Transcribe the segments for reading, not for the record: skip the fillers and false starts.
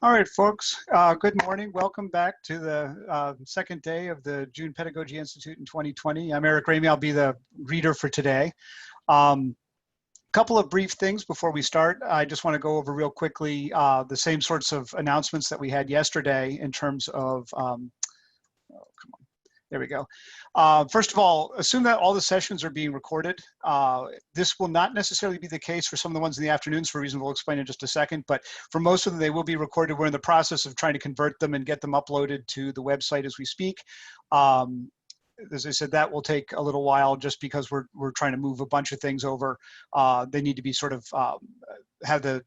All right, folks, good morning. Welcome back to the second day of the June Pedagogy Institute in 2020. I'm Eric Ramey. I'll be the reader for today. Couple of brief things before we start. I just want to go over real quickly the same sorts of announcements that we had yesterday in terms of, there we go. First of all, assume that all the sessions are being recorded. This will not necessarily be the case for some of the ones in the afternoons for a reason we'll explain in just a second, but for most of them, they will be recorded. We're in the process of trying to convert them and get them uploaded to the website as we speak. As I said, that will take a little while just because we're trying to move a bunch of things over. They need to be sort of have the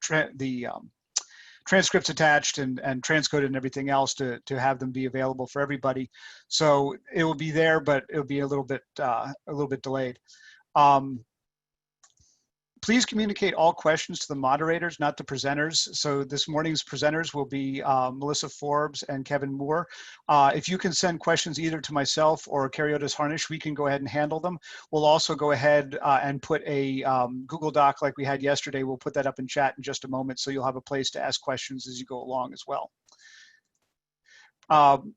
transcripts attached and transcoded and everything else to have them be available for everybody. So it will be there, but it'll be a little bit delayed. Please communicate all questions to the moderators, not the presenters. So this morning's presenters will be Melissa Forbes and Kevin Moore. If you can send questions either to myself or Cariotis Harnish, we can go ahead and handle them. We'll also go ahead and put a Google Doc like we had yesterday. We'll put that up in chat in just a moment, so you'll have a place to ask questions as you go along as well.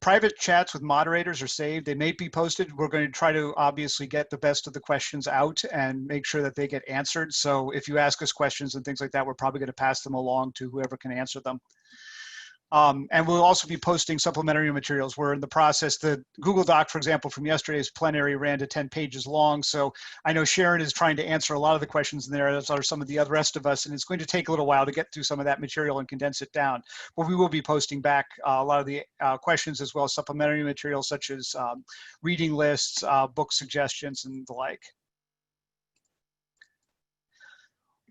Private chats with moderators are saved. They may be posted. We're going to try to obviously get the best of the questions out and make sure that they get answered. So if you ask us questions and things like that, we're probably going to pass them along to whoever can answer them. And we'll also be posting supplementary materials. We're in the process. The Google Doc, for example, from yesterday's plenary ran to 10 pages long. So I know Sharon is trying to answer a lot of the questions in there, as are some of the rest of us. And it's going to take a little while to get through some of that material and condense it down. But we will be posting back a lot of the questions, as well as supplementary materials such as reading lists, book suggestions, and the like.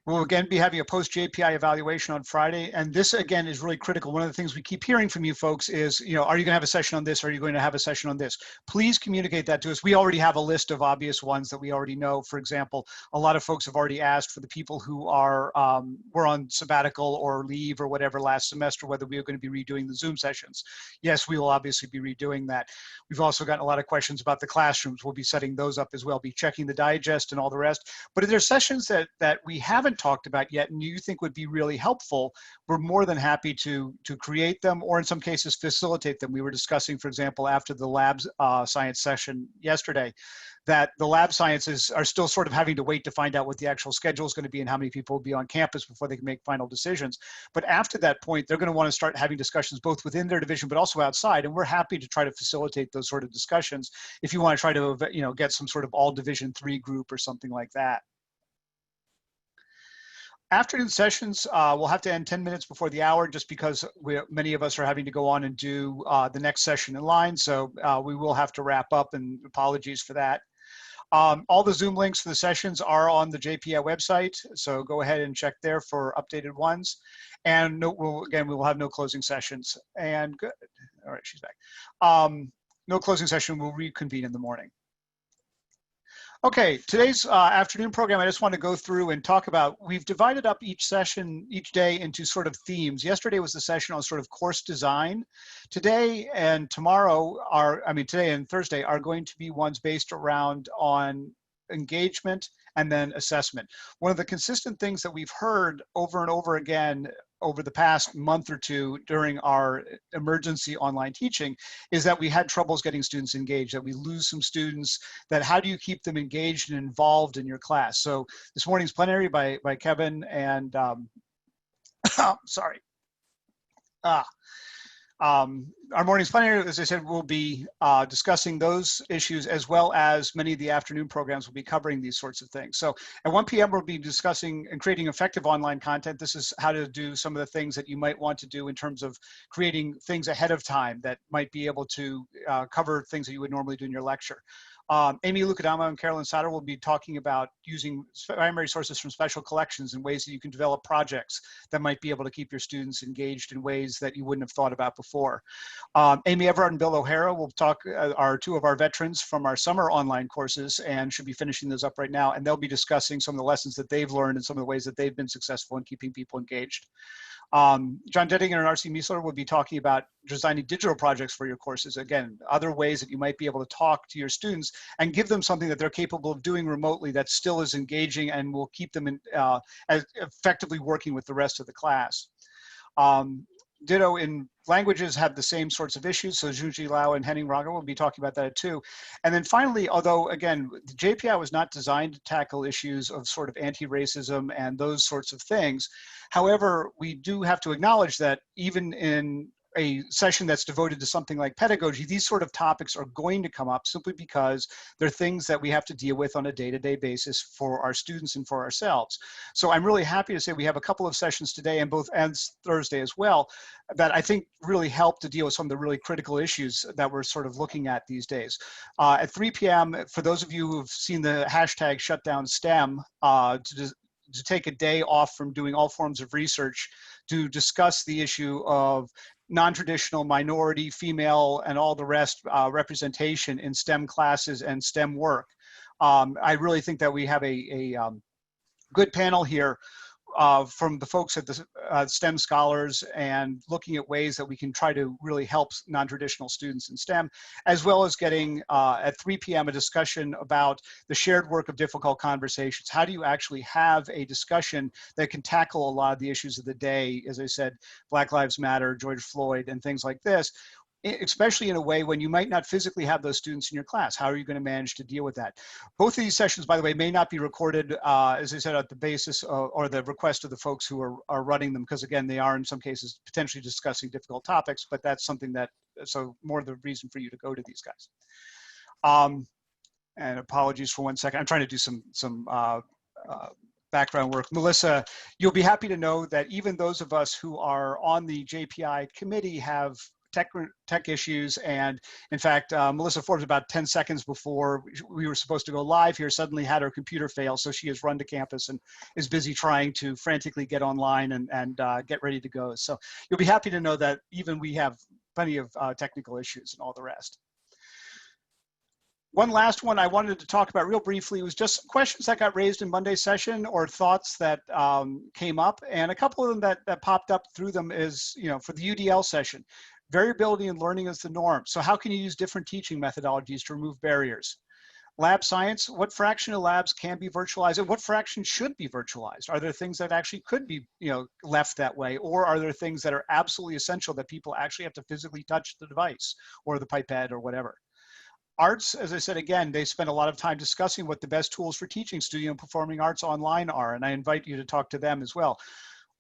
We'll again be having a post-JPI evaluation on Friday. And this, again, is really critical. One of the things we keep hearing from you folks is, are you going to have a session on this? Are you going to have a session on this? Please communicate that to us. We already have a list of obvious ones that we already know. For example, a lot of folks have already asked for the people who were on sabbatical or leave or whatever last semester, whether we are going to be redoing the Zoom sessions. Yes, we will obviously be redoing that. We've also gotten a lot of questions about the classrooms. We'll be setting those up as well, be checking the digest and all the rest. But if there's sessions that we haven't talked about yet and you think would be really helpful, we're more than happy to create them, or in some cases facilitate them. We were discussing, for example, after the lab science session yesterday, that the lab sciences are still sort of having to wait to find out what the actual schedule is going to be and how many people will be on campus before they can make final decisions. But after that point, they're going to want to start having discussions both within their division, but also outside. And we're happy to try to facilitate those sort of discussions if you want to try to, get some sort of all Division 3 group or something like that. Afternoon sessions, we'll have to end 10 minutes before the hour just because many of us are having to go on and do the next session in line. So we will have to wrap up, and apologies for that. All the Zoom links for the sessions are on the JPI website. So go ahead and check there for updated ones. And again, we will have no closing sessions. And good. All right, she's back. No closing session. We'll reconvene in the morning. Okay, today's afternoon program, I just want to go through and talk about, we've divided up each session, each day into sort of themes. Yesterday was the session on sort of course design. Today and tomorrow today and Thursday are going to be ones based around on engagement and then assessment. One of the consistent things that we've heard over and over again over the past month or two during our emergency online teaching is that we had troubles getting students engaged, that we lose some students, that how do you keep them engaged and involved in your class? So this morning's plenary by Kevin and, sorry. Our morning's plenary, as I said, will be discussing those issues, as well as many of the afternoon programs will be covering these sorts of things. So at 1 p.m. we'll be discussing and creating effective online content. This is how to do some of the things that you might want to do in terms of creating things ahead of time that might be able to cover things that you would normally do in your lecture. Amy Lucadama and Carolyn Sauter will be talking about using primary sources from special collections and ways that you can develop projects that might be able to keep your students engaged in ways that you wouldn't have thought about before. Amy Everard and Bill O'Hara will talk, are two of our veterans from our summer online courses, and should be finishing those up right now. And they'll be discussing some of the lessons that they've learned and some of the ways that they've been successful in keeping people engaged. John Dettinger and R.C. Miesler will be talking about designing digital projects for your courses. Again, other ways that you might be able to talk to your students and give them something that they're capable of doing remotely that still is engaging and will keep them as effectively working with the rest of the class. ditto in languages have the same sorts of issues. So Junji Lau and Henning Raga will be talking about that too. And then finally, although again, the JPI was not designed to tackle issues of sort of anti-racism and those sorts of things. However, we do have to acknowledge that even in a session that's devoted to something like pedagogy, these sort of topics are going to come up simply because they're things that we have to deal with on a day-to-day basis for our students and for ourselves. So I'm really happy to say we have a couple of sessions today and Thursday as well that I think really help to deal with some of the really critical issues that we're sort of looking at these days. At 3 p.m., for those of you who've seen the hashtag #ShutdownSTEM, to take a day off from doing all forms of research to discuss the issue of non-traditional, minority, female, and all the rest representation in STEM classes and STEM work. I really think that we have a good panel here from the folks at the STEM scholars and looking at ways that we can try to really help non-traditional students in STEM, as well as getting at 3 p.m. a discussion about the shared work of difficult conversations. How do you actually have a discussion that can tackle a lot of the issues of the day, as I said, Black Lives Matter, George Floyd, and things like this, especially in a way when you might not physically have those students in your class? How are you going to manage to deal with that? Both of these sessions, by the way, may not be recorded, as I said, at the basis or the request of the folks who are running them, because again, they are in some cases potentially discussing difficult topics, but that's something that, so more the reason for you to go to these guys. And apologies for 1 second. I'm trying to do some background work. Melissa, you'll be happy to know that even those of us who are on the JPI committee have tech issues. And in fact, Melissa Forbes, about 10 seconds before we were supposed to go live here, suddenly had her computer fail. So she has run to campus and is busy trying to frantically get online and get ready to go. So you'll be happy to know that even we have plenty of technical issues and all the rest. One last one I wanted to talk about real briefly was just questions that got raised in Monday's session or thoughts that came up. And a couple of them that popped up through them is, for the UDL session, variability in learning is the norm. So how can you use different teaching methodologies to remove barriers? Lab science, what fraction of labs can be virtualized and what fraction should be virtualized? Are there things that actually could be left that way? Or are there things that are absolutely essential that people actually have to physically touch the device or the pipette or whatever? Arts, as I said, again, they spend a lot of time discussing what the best tools for teaching studio and performing arts online are, and I invite you to talk to them as well.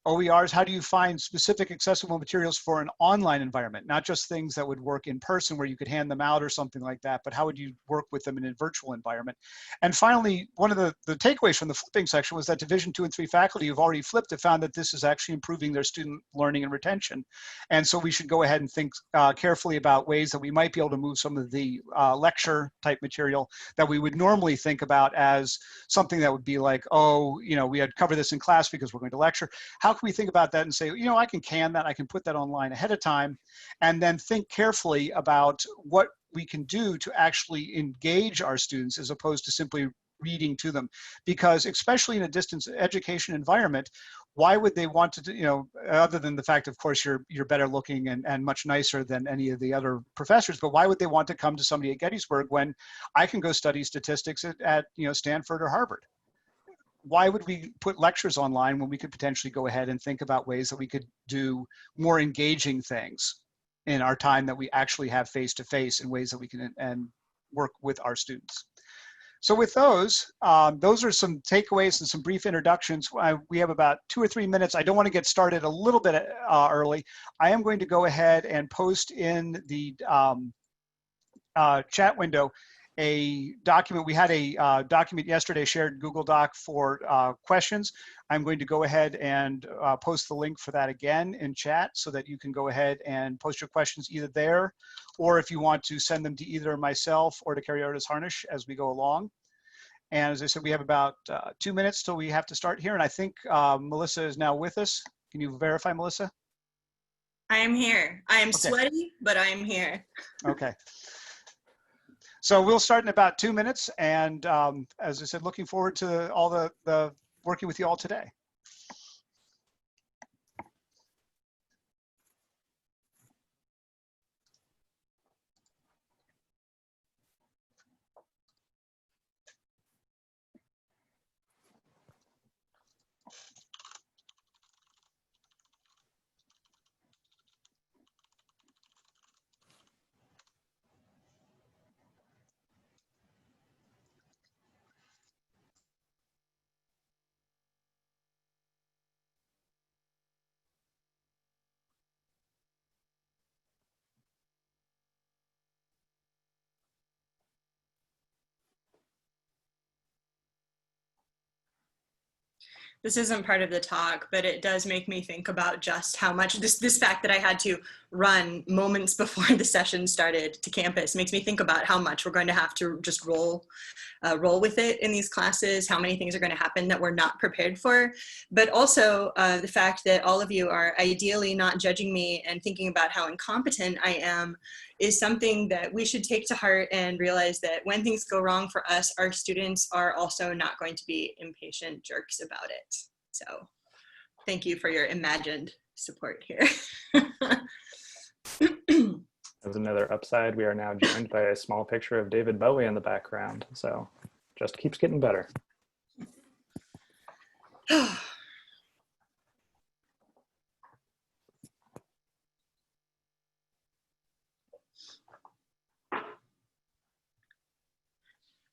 OERs, how do you find specific accessible materials for an online environment? Not just things that would work in person where you could hand them out or something like that, but how would you work with them in a virtual environment? And finally, one of the takeaways from the flipping section was that Division 2 and 3 faculty who've already flipped have found that this is actually improving their student learning and retention. And so we should go ahead and think carefully about ways that we might be able to move some of the lecture type material that we would normally think about as something that would be like, oh, we had covered this in class because we're going to lecture. How can we think about that and say, I can can that, I can put that online ahead of time, and then think carefully about what we can do to actually engage our students as opposed to simply reading to them. Because especially in a distance education environment, why would they want to do, other than the fact, of course, you're better looking and much nicer than any of the other professors, but why would they want to come to somebody at Gettysburg when I can go study statistics at Stanford or Harvard? Why would we put lectures online when we could potentially go ahead and think about ways that we could do more engaging things in our time that we actually have face-to-face in ways that we can and work with our students? So with those are some takeaways and some brief introductions. We have about 2 or 3 minutes. I don't want to get started a little bit early. I am going to go ahead and post in the chat window a document. We had a document yesterday shared in Google Doc for questions. I'm going to go ahead and post the link for that again in chat so that you can go ahead and post your questions either there, or if you want to send them to either myself or to Carrie Artis Harnish as we go along. And as I said, we have about 2 minutes till we have to start here. And I think Melissa is now with us. Can you verify, Melissa? I am here. I am sweaty, but I am here. Okay. So we'll start in about 2 minutes, and as I said, looking forward to all the working with you all today. This isn't part of the talk, but it does make me think about just how much this fact that I had to run moments before the session started to campus makes me think about how much we're going to have to just roll with it in these classes, how many things are going to happen that we're not prepared for, but also the fact that all of you are ideally not judging me and thinking about how incompetent I am is something that we should take to heart and realize that when things go wrong for us, our students are also not going to be impatient jerks about it. So thank you for your imagined support here. As another upside, we are now joined by a small picture of David Bowie in the background. So just keeps getting better.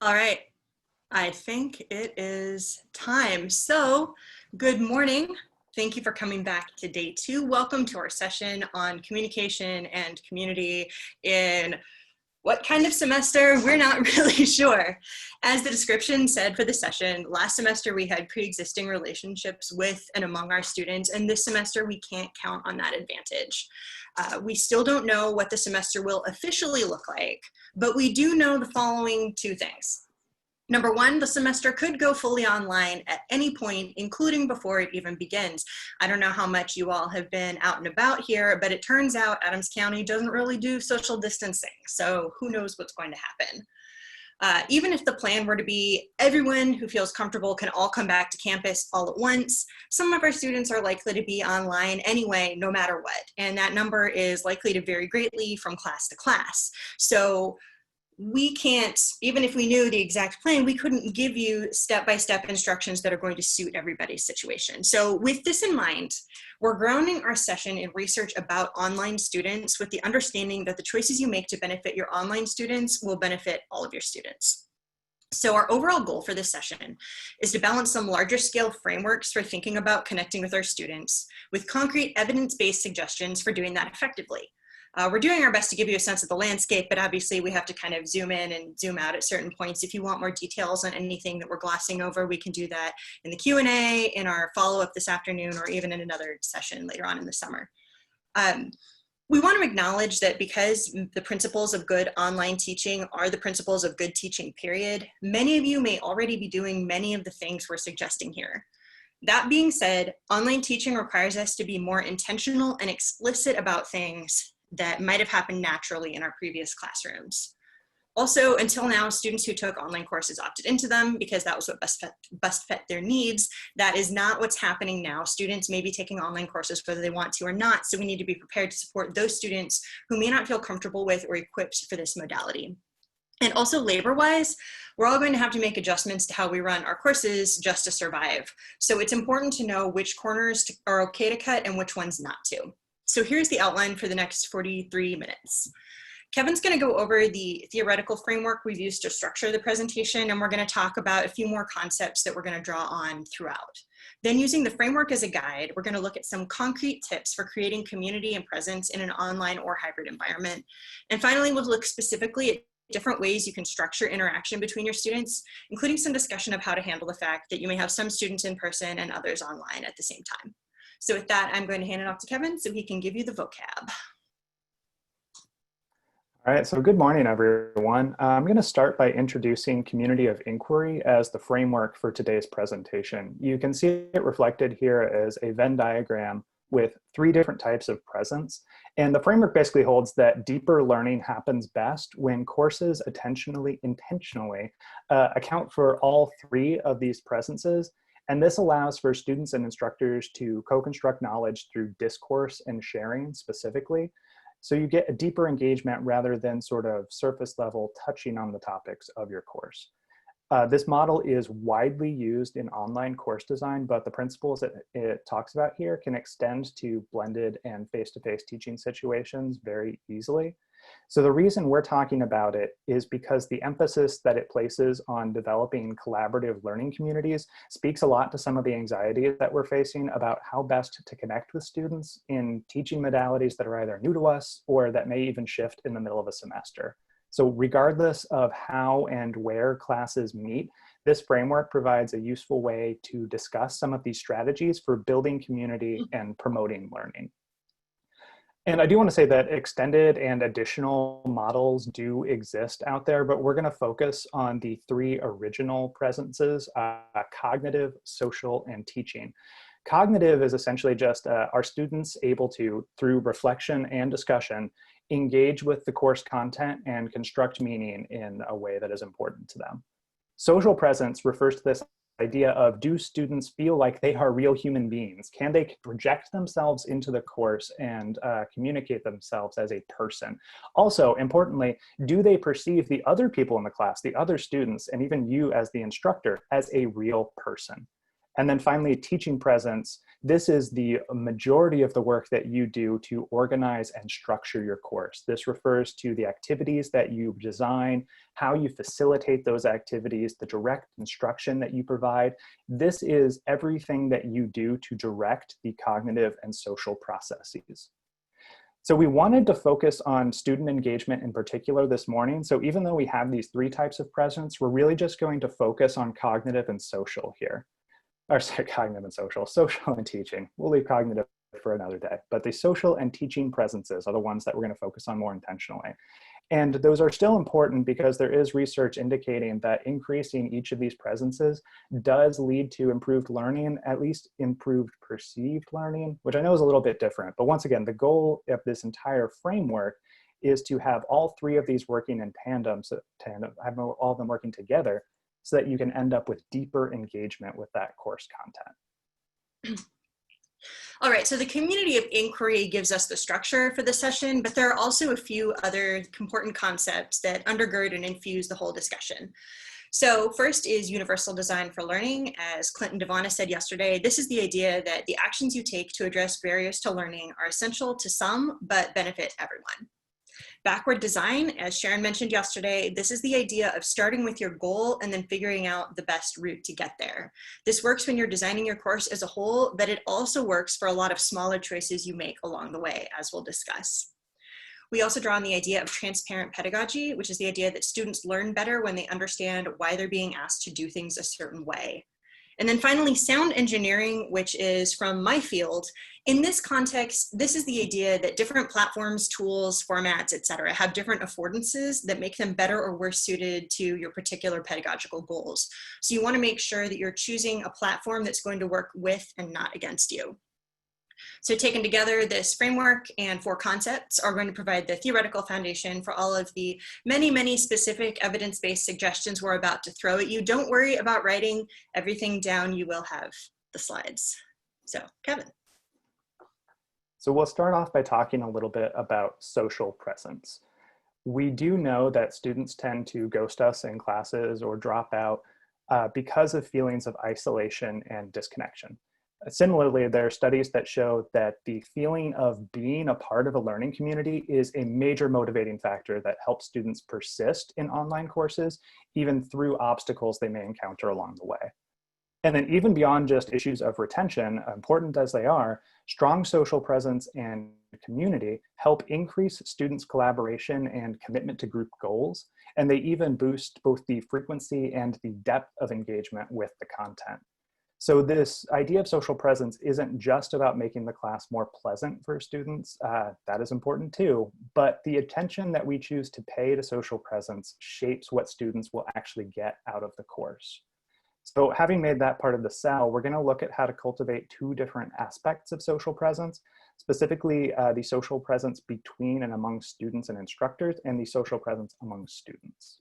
All right, I think it is time. So good morning. Thank you for coming back to day 2. Welcome to our session on communication and community in what kind of semester? We're not really sure. As the description said for the session, last semester we had pre-existing relationships with and among our students, and this semester we can't count on that advantage. We still don't know what the semester will officially look like, but we do know the following 2 things. Number 1, the semester could go fully online at any point, including before it even begins. I don't know how much you all have been out and about here, but it turns out Adams County doesn't really do social distancing, so who knows what's going to happen. Even if the plan were to be everyone who feels comfortable can all come back to campus all at once, some of our students are likely to be online anyway, no matter what, and that number is likely to vary greatly from class to class. So we can't, even if we knew the exact plan, we couldn't give you step-by-step instructions that are going to suit everybody's situation. So with this in mind, we're grounding our session in research about online students with the understanding that the choices you make to benefit your online students will benefit all of your students. So our overall goal for this session is to balance some larger scale frameworks for thinking about connecting with our students with concrete evidence-based suggestions for doing that effectively. We're doing our best to give you a sense of the landscape, but obviously we have to kind of zoom in and zoom out at certain points. If you want more details on anything that we're glossing over, we can do that in the Q&A, in our follow-up this afternoon, or even in another session later on in the summer. We want to acknowledge that because the principles of good online teaching are the principles of good teaching, period, many of you may already be doing many of the things we're suggesting here. That being said, online teaching requires us to be more intentional and explicit about things that might have happened naturally in our previous classrooms. Also, until now, students who took online courses opted into them because that was what best fit their needs. That is not what's happening now. Students may be taking online courses whether they want to or not, so we need to be prepared to support those students who may not feel comfortable with or equipped for this modality. And also labor-wise, we're all going to have to make adjustments to how we run our courses just to survive. So it's important to know which corners are okay to cut and which ones not to. So here's the outline for the next 43 minutes. Kevin's going to go over the theoretical framework we've used to structure the presentation, and we're going to talk about a few more concepts that we're going to draw on throughout. Then, using the framework as a guide, we're going to look at some concrete tips for creating community and presence in an online or hybrid environment. And finally, we'll look specifically at different ways you can structure interaction between your students, including some discussion of how to handle the fact that you may have some students in person and others online at the same time. So with that, I'm going to hand it off to Kevin so he can give you the vocab. All right, so good morning, everyone. I'm going to start by introducing community of inquiry as the framework for today's presentation. You can see it reflected here as a Venn diagram with 3 different types of presence. And the framework basically holds that deeper learning happens best when courses intentionally account for all 3 of these presences. And this allows for students and instructors to co-construct knowledge through discourse and sharing specifically. So you get a deeper engagement rather than sort of surface level touching on the topics of your course. This model is widely used in online course design, but the principles that it talks about here can extend to blended and face-to-face teaching situations very easily. So the reason we're talking about it is because the emphasis that it places on developing collaborative learning communities speaks a lot to some of the anxiety that we're facing about how best to connect with students in teaching modalities that are either new to us or that may even shift in the middle of a semester. So regardless of how and where classes meet, This framework provides a useful way to discuss some of these strategies for building community and promoting learning. And I do want to say that extended and additional models do exist out there, but we're going to focus on the three original presences: cognitive, social, and teaching. Cognitive is essentially just are students able to, through reflection and discussion, engage with the course content and construct meaning in a way that is important to them. Social presence refers to this idea of, do students feel like they are real human beings? Can they project themselves into the course and communicate themselves as a person? Also, importantly, do they perceive the other people in the class, the other students, and even you as the instructor, as a real person? And then finally, teaching presence. This is the majority of the work that you do to organize and structure your course. This refers to the activities that you design, how you facilitate those activities, the direct instruction that you provide. This is everything that you do to direct the cognitive and social processes. So we wanted to focus on student engagement in particular this morning. So even though we have these three types of presence, we're really just going to focus on cognitive and social here. Or sorry, cognitive and social and teaching. We'll leave cognitive for another day, but the social and teaching presences are the ones that we're going to focus on more intentionally. And those are still important because there is research indicating that increasing each of these presences does lead to improved learning, at least improved perceived learning, which I know is a little bit different. But once again, the goal of this entire framework is to have all three of these working in tandem, so have all of them working together, so that you can end up with deeper engagement with that course content. All right, so the community of inquiry gives us the structure for the session, but there are also a few other important concepts that undergird and infuse the whole discussion. So first is universal design for learning. As Clinton Devana said yesterday, this is the idea that the actions you take to address barriers to learning are essential to some, but benefit everyone. Backward design, as Sharon mentioned yesterday, this is the idea of starting with your goal and then figuring out the best route to get there. This works when you're designing your course as a whole, but it also works for a lot of smaller choices you make along the way, as we'll discuss. We also draw on the idea of transparent pedagogy, which is the idea that students learn better when they understand why they're being asked to do things a certain way. And then finally, sound engineering, which is from my field. In this context, this is the idea that different platforms, tools, formats, etc., have different affordances that make them better or worse suited to your particular pedagogical goals. So you want to make sure that you're choosing a platform that's going to work with and not against you. So taken together, this framework and four concepts are going to provide the theoretical foundation for all of the many, many specific evidence-based suggestions we're about to throw at you. Don't worry about writing everything down. You will have the slides. So, Kevin. So we'll start off by talking a little bit about social presence. We do know that students tend to ghost us in classes or drop out because of feelings of isolation and disconnection. Similarly, there are studies that show that the feeling of being a part of a learning community is a major motivating factor that helps students persist in online courses, even through obstacles they may encounter along the way. And then even beyond just issues of retention, important as they are, strong social presence and community help increase students' collaboration and commitment to group goals, and they even boost both the frequency and the depth of engagement with the content. So this idea of social presence isn't just about making the class more pleasant for students, that is important too, but the attention that we choose to pay to social presence shapes what students will actually get out of the course. So having made that part of the cell, we're going to look at how to cultivate two different aspects of social presence, specifically the social presence between and among students and instructors, and the social presence among students.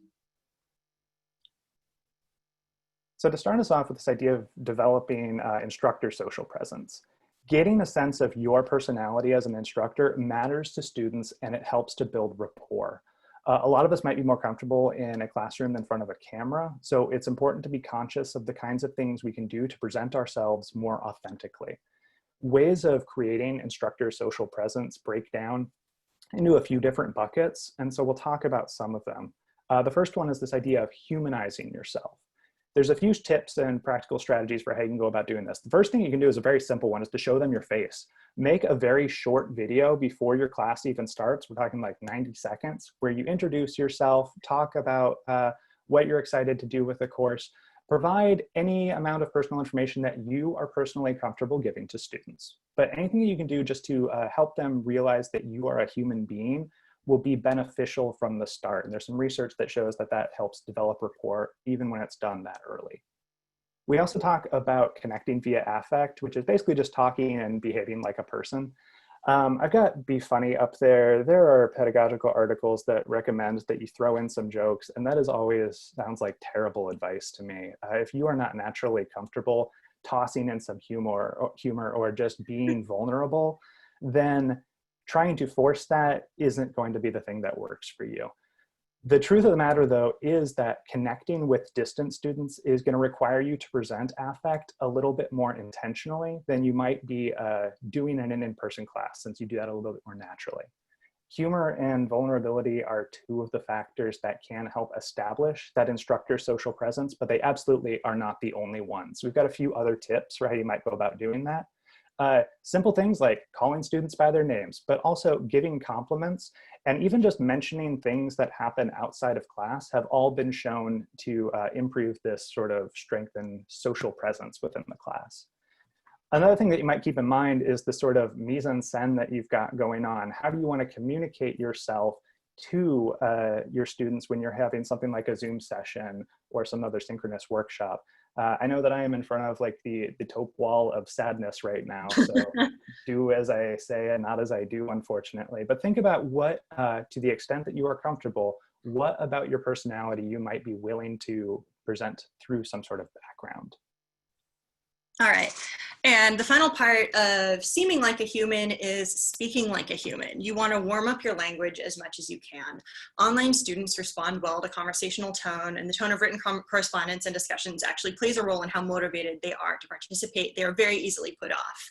So to start us off with this idea of developing instructor social presence, getting a sense of your personality as an instructor matters to students, and it helps to build rapport. A lot of us might be more comfortable in a classroom than in front of a camera, so it's important to be conscious of the kinds of things we can do to present ourselves more authentically. Ways of creating instructor social presence break down into a few different buckets, and so we'll talk about some of them. The first one is this idea of humanizing yourself. There's a few tips and practical strategies for how you can go about doing this. The first thing you can do is a very simple one, is to show them your face. Make a very short video before your class even starts. We're talking like 90 seconds, where you introduce yourself, talk about what you're excited to do with the course, Provide any amount of personal information that you are personally comfortable giving to students. But anything that you can do just to help them realize that you are a human being will be beneficial from the start. And there's some research that shows that that helps develop rapport even when it's done that early. We also talk about connecting via affect, which is basically just talking and behaving like a person. I've got Be Funny up there. There are pedagogical articles that recommend that you throw in some jokes, and that is always sounds like terrible advice to me. If you are not naturally comfortable tossing in some humor or just being vulnerable, then trying to force that isn't going to be the thing that works for you. The truth of the matter, though, is that connecting with distant students is going to require you to present affect a little bit more intentionally than you might be doing in an in-person class, since you do that a little bit more naturally. Humor and vulnerability are two of the factors that can help establish that instructor's social presence, but they absolutely are not the only ones. We've got a few other tips for how you might go about doing that. Simple things like calling students by their names, but also giving compliments and even just mentioning things that happen outside of class have all been shown to improve this sort of strengthened social presence within the class. Another thing that you might keep in mind is the sort of mise en scène that you've got going on. How do you want to communicate yourself to your students when you're having something like a Zoom session or some other synchronous workshop? I know that I am in front of like the taupe wall of sadness right now, so do as I say and not as I do, unfortunately. But think about what, to the extent that you are comfortable, what about your personality you might be willing to present through some sort of background. All right. And the final part of seeming like a human is speaking like a human. You want to warm up your language as much as you can. Online students respond well to conversational tone, and the tone of written correspondence and discussions actually plays a role in how motivated they are to participate. They are very easily put off.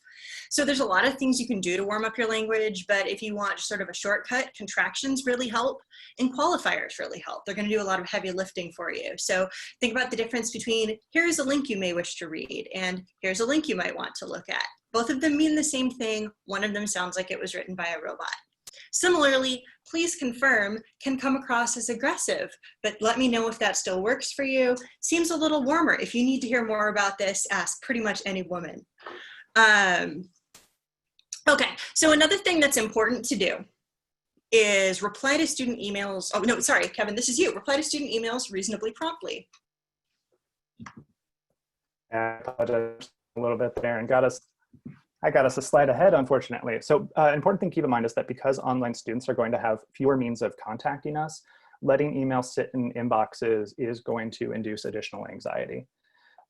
So there's a lot of things you can do to warm up your language, but if you want sort of a shortcut, contractions really help and qualifiers really help. They're going to do a lot of heavy lifting for you. So think about the difference between here's a link you may wish to read and here's a link you might want to look at. Both of them mean the same thing. One of them sounds like it was written by a robot. Similarly, please confirm can come across as aggressive, but let me know if that still works for you. Seems a little warmer. If you need to hear more about this, ask pretty much any woman. Okay, so another thing that's important to do is reply to student emails. Oh, no, sorry, Kevin, this is you. Reply to student emails reasonably promptly. I apologize a little bit there and I got us a slide ahead, unfortunately. So important thing to keep in mind is that because online students are going to have fewer means of contacting us, letting emails sit in inboxes is going to induce additional anxiety.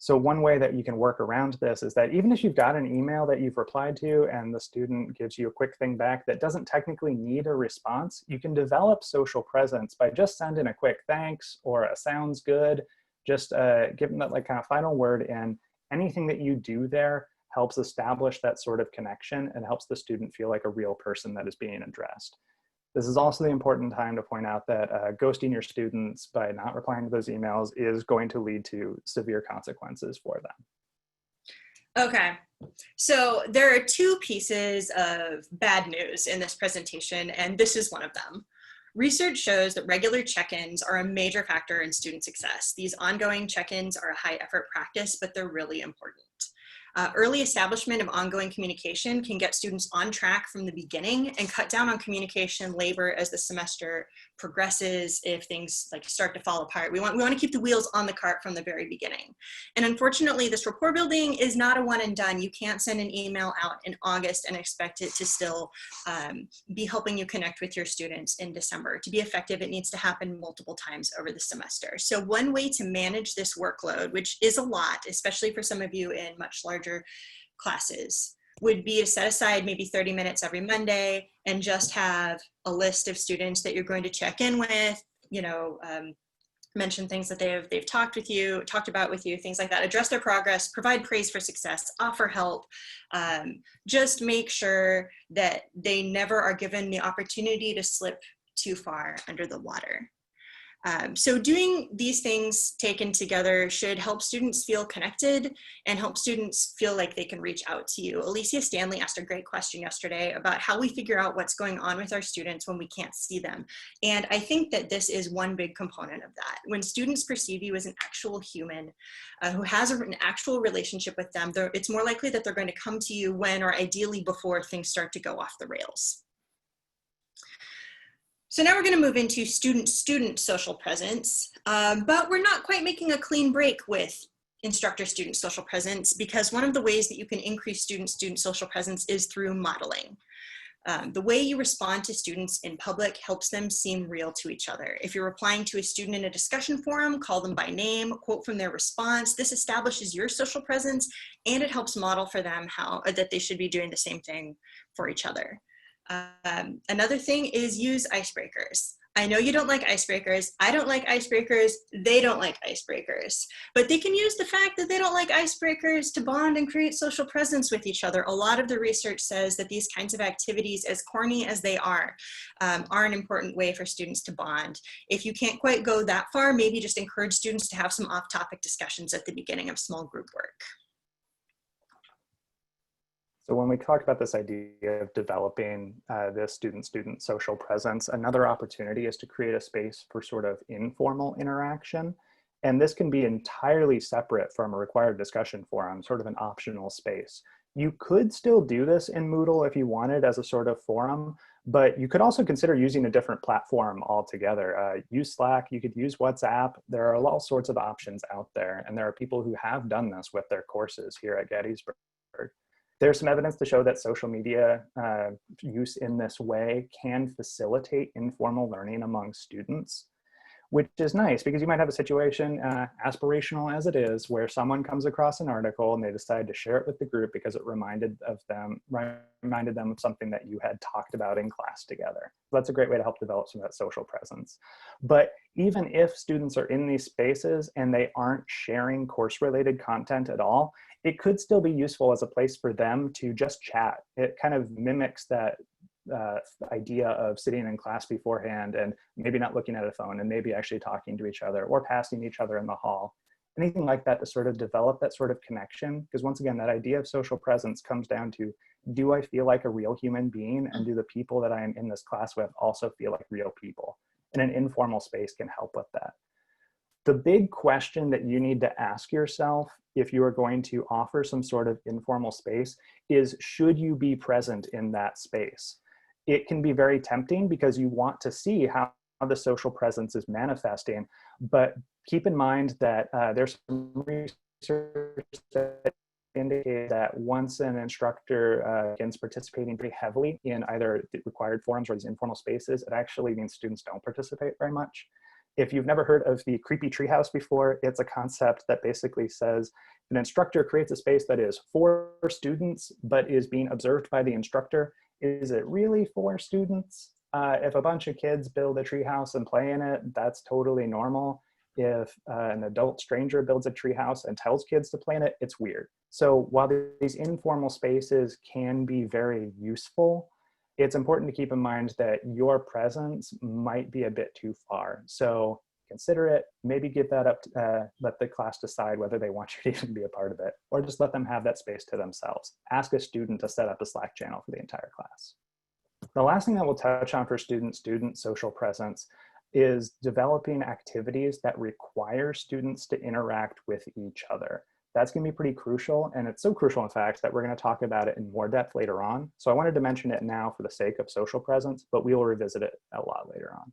So one way that you can work around this is that even if you've got an email that you've replied to and the student gives you a quick thing back that doesn't technically need a response, you can develop social presence by just sending a quick thanks or a sounds good, just give them that like kind of final word, and anything that you do there helps establish that sort of connection and helps the student feel like a real person that is being addressed. This is also the important time to point out that ghosting your students by not replying to those emails is going to lead to severe consequences for them. Okay, so there are two pieces of bad news in this presentation, and this is one of them. Research shows that regular check-ins are a major factor in student success. These ongoing check-ins are a high-effort practice, but they're really important. Early establishment of ongoing communication can get students on track from the beginning and cut down on communication labor as the semester progresses. If things like start to fall apart, we want to keep the wheels on the cart from the very beginning. And unfortunately, this rapport building is not a one and done. You can't send an email out in August and expect it to still be helping you connect with your students in December. To be effective, it needs to happen multiple times over the semester. So one way to manage this workload, which is a lot, especially for some of you in much larger classes, would be to set aside maybe 30 minutes every Monday and just have a list of students that you're going to check in with, you know, mention things that they've talked about with you, things like that, address their progress, provide praise for success, offer help, just make sure that they never are given the opportunity to slip too far under the water. So doing these things taken together should help students feel connected and help students feel like they can reach out to you. Alicia Stanley asked a great question yesterday about how we figure out what's going on with our students when we can't see them. And I think that this is one big component of that. When students perceive you as an actual human who has an actual relationship with them, it's more likely that they're going to come to you when, or ideally before, things start to go off the rails. So now we're going to move into student-student social presence, but we're not quite making a clean break with instructor-student social presence, because one of the ways that you can increase student-student social presence is through modeling. The way you respond to students in public helps them seem real to each other. If you're replying to a student in a discussion forum, call them by name, quote from their response. This establishes your social presence, and it helps model for them that they should be doing the same thing for each other. Another thing is use icebreakers. I know you don't like icebreakers. I don't like icebreakers. They don't like icebreakers. But they can use the fact that they don't like icebreakers to bond and create social presence with each other. A lot of the research says that these kinds of activities, as corny as they are an important way for students to bond. If you can't quite go that far, maybe just encourage students to have some off-topic discussions at the beginning of small group work. So when we talk about this idea of developing this student-student social presence, another opportunity is to create a space for sort of informal interaction. And this can be entirely separate from a required discussion forum, sort of an optional space. You could still do this in Moodle if you wanted as a sort of forum, but you could also consider using a different platform altogether. Use Slack, you could use WhatsApp. There are all sorts of options out there, and there are people who have done this with their courses here at Gettysburg. There's some evidence to show that social media use in this way can facilitate informal learning among students, which is nice because you might have a situation, aspirational as it is, where someone comes across an article and they decide to share it with the group because it reminded them of something that you had talked about in class together. So that's a great way to help develop some of that social presence. But even if students are in these spaces and they aren't sharing course-related content at all, it could still be useful as a place for them to just chat. It kind of mimics that idea of sitting in class beforehand and maybe not looking at a phone and maybe actually talking to each other or passing each other in the hall. Anything like that to sort of develop that sort of connection. Because once again, that idea of social presence comes down to, do I feel like a real human being? And do the people that I am in this class with also feel like real people? And an informal space can help with that. The big question that you need to ask yourself if you are going to offer some sort of informal space is, should you be present in that space? It can be very tempting because you want to see how the social presence is manifesting, but keep in mind that there's some research that indicates that once an instructor begins participating pretty heavily in either the required forums or these informal spaces, it actually means students don't participate very much. If you've never heard of the creepy treehouse before, it's a concept that basically says an instructor creates a space that is for students, but is being observed by the instructor. Is it really for students? If a bunch of kids build a treehouse and play in it, that's totally normal. If an adult stranger builds a treehouse and tells kids to play in it, it's weird. So while these informal spaces can be very useful, it's important to keep in mind that your presence might be a bit too far. So consider it, maybe give that up, let the class decide whether they want you to even be a part of it, or just let them have that space to themselves. Ask a student to set up a Slack channel for the entire class. The last thing that we'll touch on for student-student social presence is developing activities that require students to interact with each other. That's going to be pretty crucial, and it's so crucial, in fact, that we're going to talk about it in more depth later on. So I wanted to mention it now for the sake of social presence, but we will revisit it a lot later on.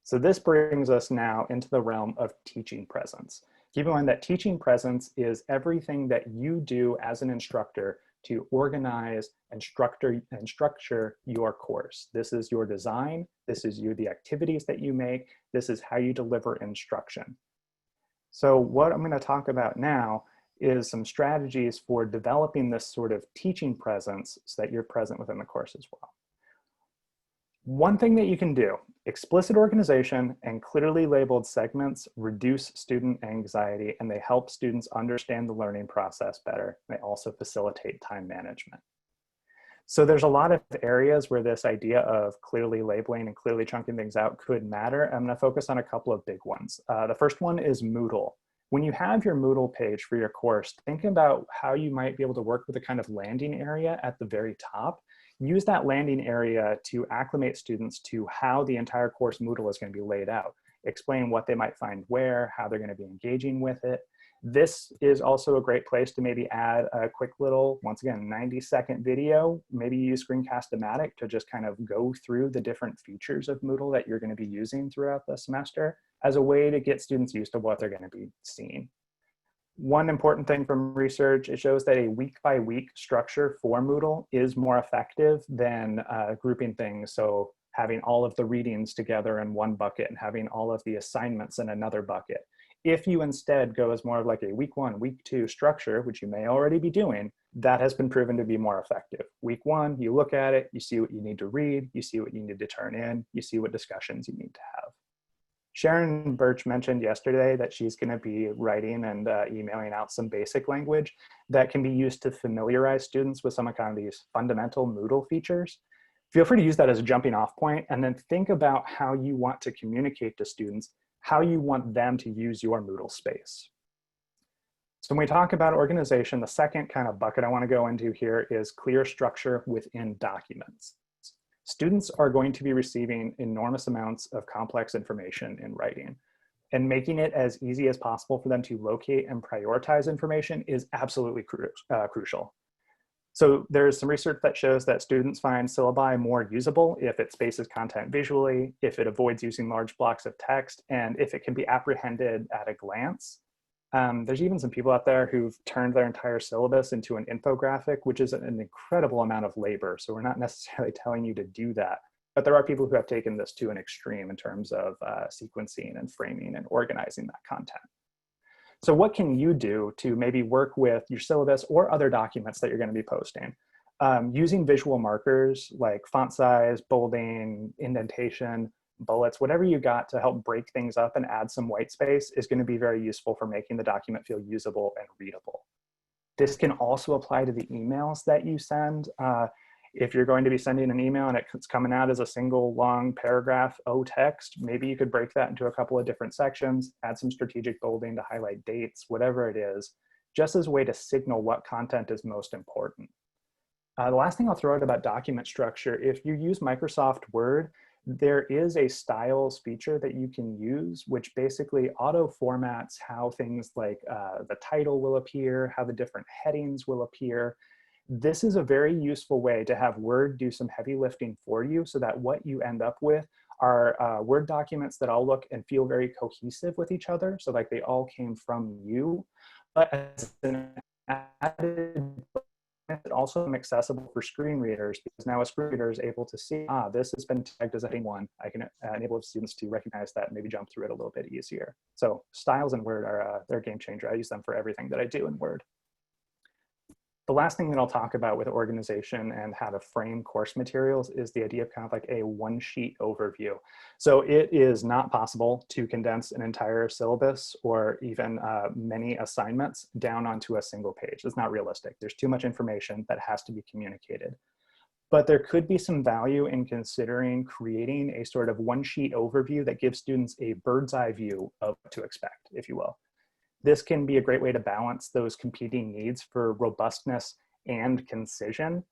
So this brings us now into the realm of teaching presence. Keep in mind that teaching presence is everything that you do as an instructor to organize and structure your course. This is your design, this is the activities that you make, this is how you deliver instruction. So what I'm going to talk about now is some strategies for developing this sort of teaching presence so that you're present within the course as well. One thing that you can do, explicit organization and clearly labeled segments reduce student anxiety, and they help students understand the learning process better. They also facilitate time management. So there's a lot of areas where this idea of clearly labeling and clearly chunking things out could matter. I'm going to focus on a couple of big ones. The first one is Moodle. When you have your Moodle page for your course, think about how you might be able to work with a kind of landing area at the very top. Use that landing area to acclimate students to how the entire course Moodle is going to be laid out. Explain what they might find where, how they're going to be engaging with it. This is also a great place to maybe add a quick little, once again, 90-second video. Maybe use Screencast-O-Matic to just kind of go through the different features of Moodle that you're going to be using throughout the semester as a way to get students used to what they're going to be seeing. One important thing from research, it shows that a week-by-week structure for Moodle is more effective than grouping things. So having all of the readings together in one bucket and having all of the assignments in another bucket. If you instead go as more of like a week 1, week 2 structure, which you may already be doing, that has been proven to be more effective. Week 1, you look at it, you see what you need to read, you see what you need to turn in, you see what discussions you need to have. Sharon Birch mentioned yesterday that she's going to be writing and emailing out some basic language that can be used to familiarize students with some of kind of these fundamental Moodle features. Feel free to use that as a jumping off point and then think about how you want to communicate to students, how you want them to use your Moodle space. So when we talk about organization, the second kind of bucket I want to go into here is clear structure within documents. Students are going to be receiving enormous amounts of complex information in writing, and making it as easy as possible for them to locate and prioritize information is absolutely crucial. So there's some research that shows that students find syllabi more usable if it spaces content visually, if it avoids using large blocks of text, and if it can be apprehended at a glance. There's even some people out there who've turned their entire syllabus into an infographic, which is an incredible amount of labor. So we're not necessarily telling you to do that, but there are people who have taken this to an extreme in terms of sequencing and framing and organizing that content. So what can you do to maybe work with your syllabus or other documents that you're going to be posting? Using visual markers like font size, bolding, indentation, bullets, whatever you got to help break things up and add some white space is going to be very useful for making the document feel usable and readable. This can also apply to the emails that you send. If you're going to be sending an email and it's coming out as a single long paragraph O text, maybe you could break that into a couple of different sections, add some strategic bolding to highlight dates, whatever it is, just as a way to signal what content is most important. The last thing I'll throw out about document structure, if you use Microsoft Word, there is a styles feature that you can use, which basically auto formats how things like the title will appear, how the different headings will appear. This is a very useful way to have Word do some heavy lifting for you so that what you end up with are Word documents that all look and feel very cohesive with each other. So like they all came from you, but as an added it also accessible for screen readers, because now a screen reader is able to see, this has been tagged as a heading 1. I can enable students to recognize that and maybe jump through it a little bit easier. So styles in Word are they're a game changer. I use them for everything that I do in Word. The last thing that I'll talk about with organization and how to frame course materials is the idea of kind of like a one-sheet overview. So it is not possible to condense an entire syllabus or even many assignments down onto a single page. It's not realistic. There's too much information that has to be communicated. But there could be some value in considering creating a sort of one-sheet overview that gives students a bird's eye view of what to expect, if you will. This can be a great way to balance those competing needs for robustness and concision.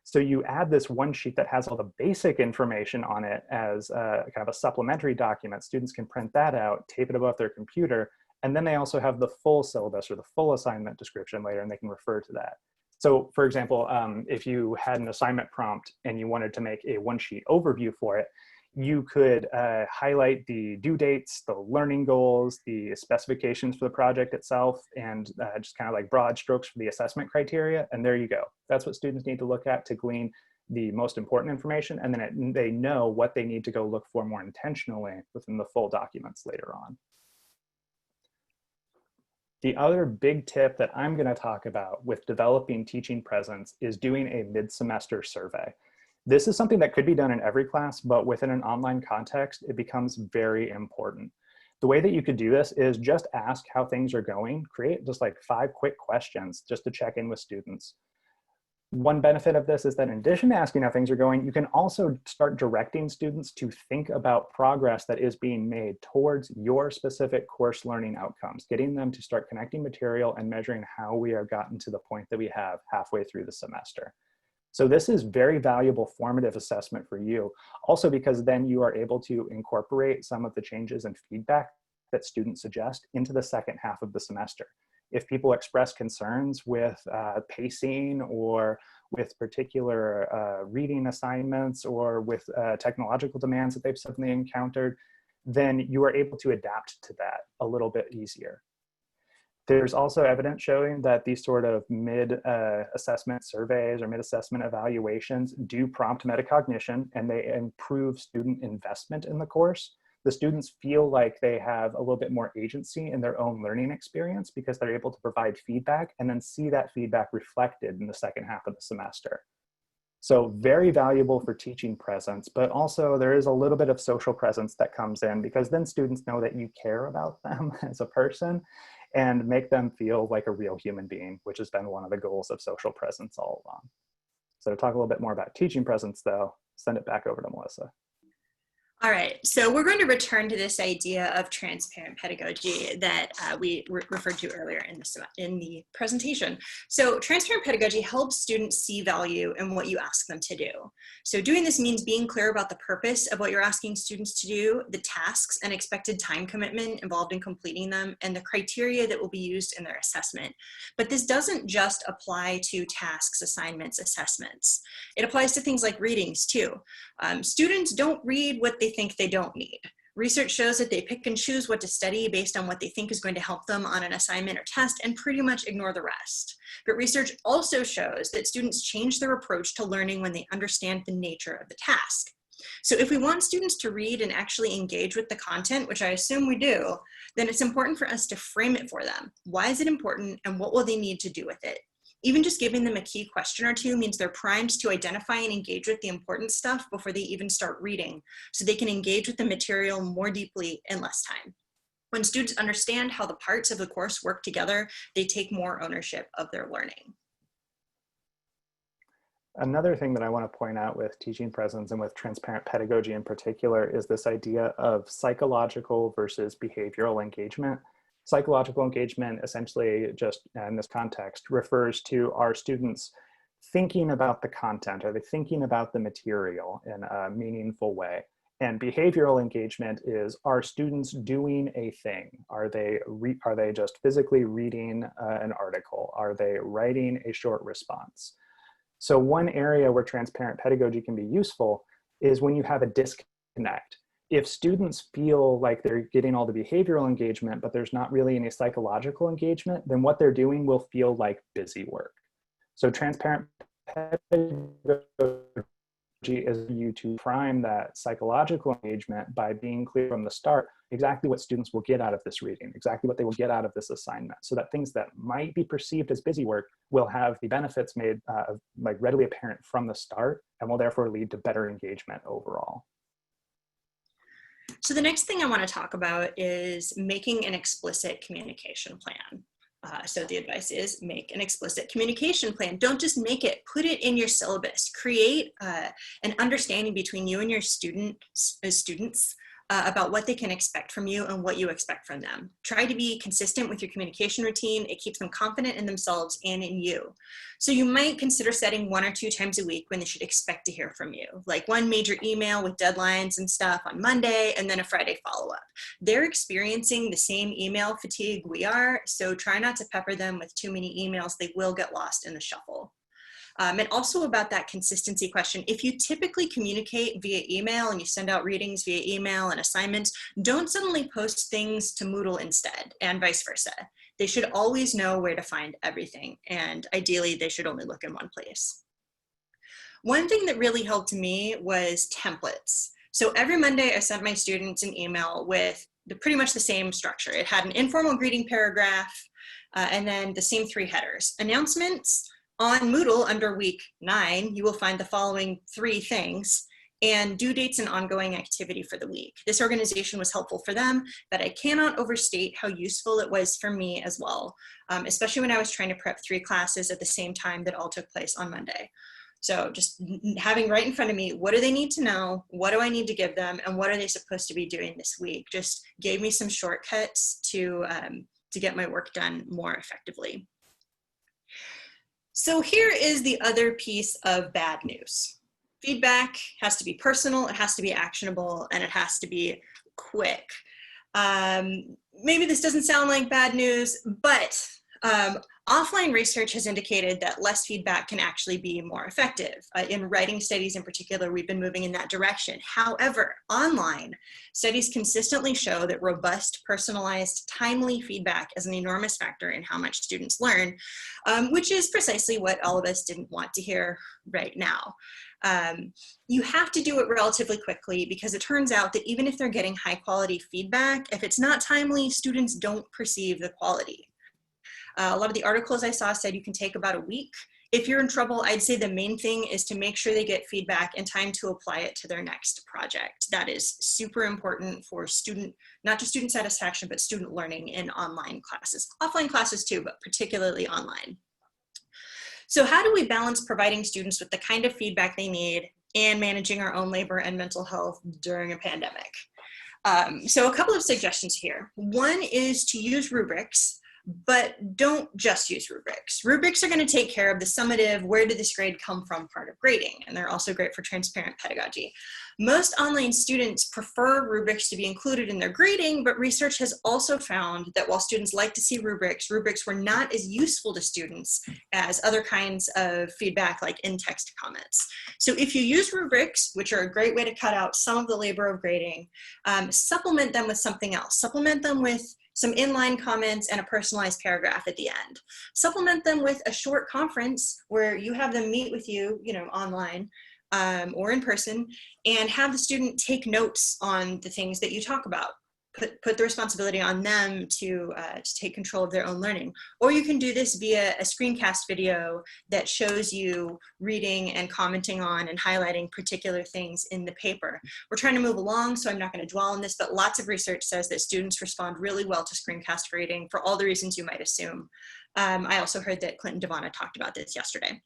So you add this one sheet that has all the basic information on it as kind of a supplementary document. Students can print that out, tape it above their computer, and then they also have the full syllabus or the full assignment description later, and they can refer to that. So for example, if you had an assignment prompt and you wanted to make a one-sheet overview for it, you could highlight the due dates, the learning goals, the specifications for the project itself, and just kind of like broad strokes for the assessment criteria. And there you go. That's what students need to look at to glean the most important information. And then they know what they need to go look for more intentionally within the full documents later on. The other big tip that I'm going to talk about with developing teaching presence is doing a mid-semester survey. This is something that could be done in every class, but within an online context, it becomes very important. The way that you could do this is just ask how things are going, create just like 5 quick questions just to check in with students. One benefit of this is that in addition to asking how things are going, you can also start directing students to think about progress that is being made towards your specific course learning outcomes, getting them to start connecting material and measuring how we have gotten to the point that we have halfway through the semester. So this is very valuable formative assessment for you, also because then you are able to incorporate some of the changes and feedback that students suggest into the second half of the semester. If people express concerns with pacing or with particular reading assignments or with technological demands that they've suddenly encountered, then you are able to adapt to that a little bit easier. There's also evidence showing that these sort of mid-assessment surveys or mid-assessment evaluations do prompt metacognition, and they improve student investment in the course. The students feel like they have a little bit more agency in their own learning experience because they're able to provide feedback and then see that feedback reflected in the second half of the semester. So very valuable for teaching presence, but also there is a little bit of social presence that comes in because then students know that you care about them as a person and make them feel like a real human being, which has been one of the goals of social presence all along. So to talk a little bit more about teaching presence though, send it back over to Melissa. All right, so we're going to return to this idea of transparent pedagogy that we referred to earlier in the presentation. So transparent pedagogy helps students see value in what you ask them to do. So doing this means being clear about the purpose of what you're asking students to do, the tasks and expected time commitment involved in completing them, and the criteria that will be used in their assessment. But this doesn't just apply to tasks, assignments, assessments. It applies to things like readings too. Students don't read what they think they don't need. Research shows that they pick and choose what to study based on what they think is going to help them on an assignment or test and pretty much ignore the rest. But research also shows that students change their approach to learning when they understand the nature of the task. So if we want students to read and actually engage with the content, which I assume we do, then it's important for us to frame it for them. Why is it important and what will they need to do with it? Even just giving them a key question or two means they're primed to identify and engage with the important stuff before they even start reading, so they can engage with the material more deeply in less time. When students understand how the parts of the course work together, they take more ownership of their learning. Another thing that I want to point out with teaching presence and with transparent pedagogy in particular is this idea of psychological versus behavioral engagement. Psychological engagement, essentially, just in this context, refers to our students thinking about the content. Are they thinking about the material in a meaningful way? And behavioral engagement is, are students doing a thing? Are they just physically reading an article? Are they writing a short response? So one area where transparent pedagogy can be useful is when you have a disconnect. If students feel like they're getting all the behavioral engagement, but there's not really any psychological engagement, then what they're doing will feel like busy work. So transparent pedagogy is you to prime that psychological engagement by being clear from the start exactly what students will get out of this reading, exactly what they will get out of this assignment, so that things that might be perceived as busy work will have the benefits made like readily apparent from the start and will therefore lead to better engagement overall. So the next thing I want to talk about is making an explicit communication plan. So the advice is make an explicit communication plan. Don't just make it, put it in your syllabus. Create an understanding between you and your students about what they can expect from you and what you expect from them. Try to be consistent with your communication routine. It keeps them confident in themselves and in you. So you might consider setting 1 or 2 times a week when they should expect to hear from you, like one major email with deadlines and stuff on Monday and then a Friday follow-up. They're experiencing the same email fatigue we are, so try not to pepper them with too many emails. They will get lost in the shuffle. And also about that consistency question, if you typically communicate via email and you send out readings via email and assignments, don't suddenly post things to Moodle instead, and vice versa. They should always know where to find everything, and ideally they should only look in one place. One thing that really helped me was templates. So every Monday I sent my students an email with pretty much the same structure. It had an informal greeting paragraph and then the same 3 headers. Announcements. On Moodle, under week 9, you will find the following 3 things. and due dates and ongoing activity for the week. This organization was helpful for them, but I cannot overstate how useful it was for me as well, especially when I was trying to prep 3 classes at the same time that all took place on Monday. So just having right in front of me, what do they need to know? What do I need to give them? And what are they supposed to be doing this week? Just gave me some shortcuts to get my work done more effectively. So here is the other piece of bad news. Feedback has to be personal, it has to be actionable, and it has to be quick. Maybe this doesn't sound like bad news, but offline research has indicated that less feedback can actually be more effective. In writing studies in particular, we've been moving in that direction. However, online studies consistently show that robust, personalized, timely feedback is an enormous factor in how much students learn, which is precisely what all of us didn't want to hear right now. You have to do it relatively quickly because it turns out that even if they're getting high quality feedback, if it's not timely, students don't perceive the quality. A lot of the articles I saw said you can take about a week. If you're in trouble, I'd say the main thing is to make sure they get feedback in time to apply it to their next project. That is super important for not just student satisfaction, but student learning in online classes. Offline classes too, but particularly online. So how do we balance providing students with the kind of feedback they need and managing our own labor and mental health during a pandemic? So a couple of suggestions here. One is to use rubrics, but don't just use rubrics. Rubrics are going to take care of the summative, where did this grade come from part of grading, and they're also great for transparent pedagogy. Most online students prefer rubrics to be included in their grading, but research has also found that while students like to see rubrics, rubrics were not as useful to students as other kinds of feedback like in-text comments. So if you use rubrics, which are a great way to cut out some of the labor of grading, supplement them with something else. Supplement them with some inline comments and a personalized paragraph at the end. Supplement them with a short conference where you have them meet with you, online or in person, and have the student take notes on the things that you talk about. Put the responsibility on them to take control of their own learning. Or you can do this via a screencast video that shows you reading and commenting on and highlighting particular things in the paper. We're trying to move along, so I'm not going to dwell on this, but lots of research says that students respond really well to screencast grading for all the reasons you might assume. I also heard that Clinton Devana talked about this yesterday.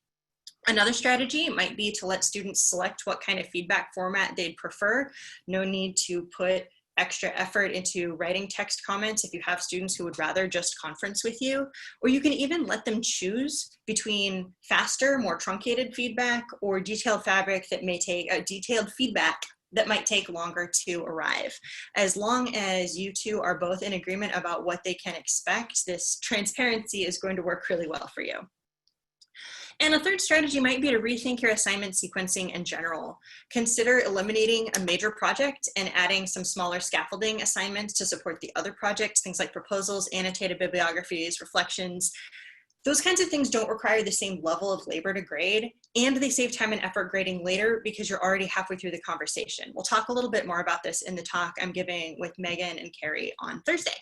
Another strategy might be to let students select what kind of feedback format they'd prefer. No need to put extra effort into writing text comments if you have students who would rather just conference with you, or you can even let them choose between faster, more truncated feedback or detailed feedback that might take longer to arrive. As long as you two are both in agreement about what they can expect, this transparency is going to work really well for you. And a third strategy might be to rethink your assignment sequencing in general. Consider eliminating a major project and adding some smaller scaffolding assignments to support the other projects, things like proposals, annotated bibliographies, reflections. Those kinds of things don't require the same level of labor to grade, and they save time and effort grading later because you're already halfway through the conversation. We'll talk a little bit more about this in the talk I'm giving with Megan and Carrie on Thursday.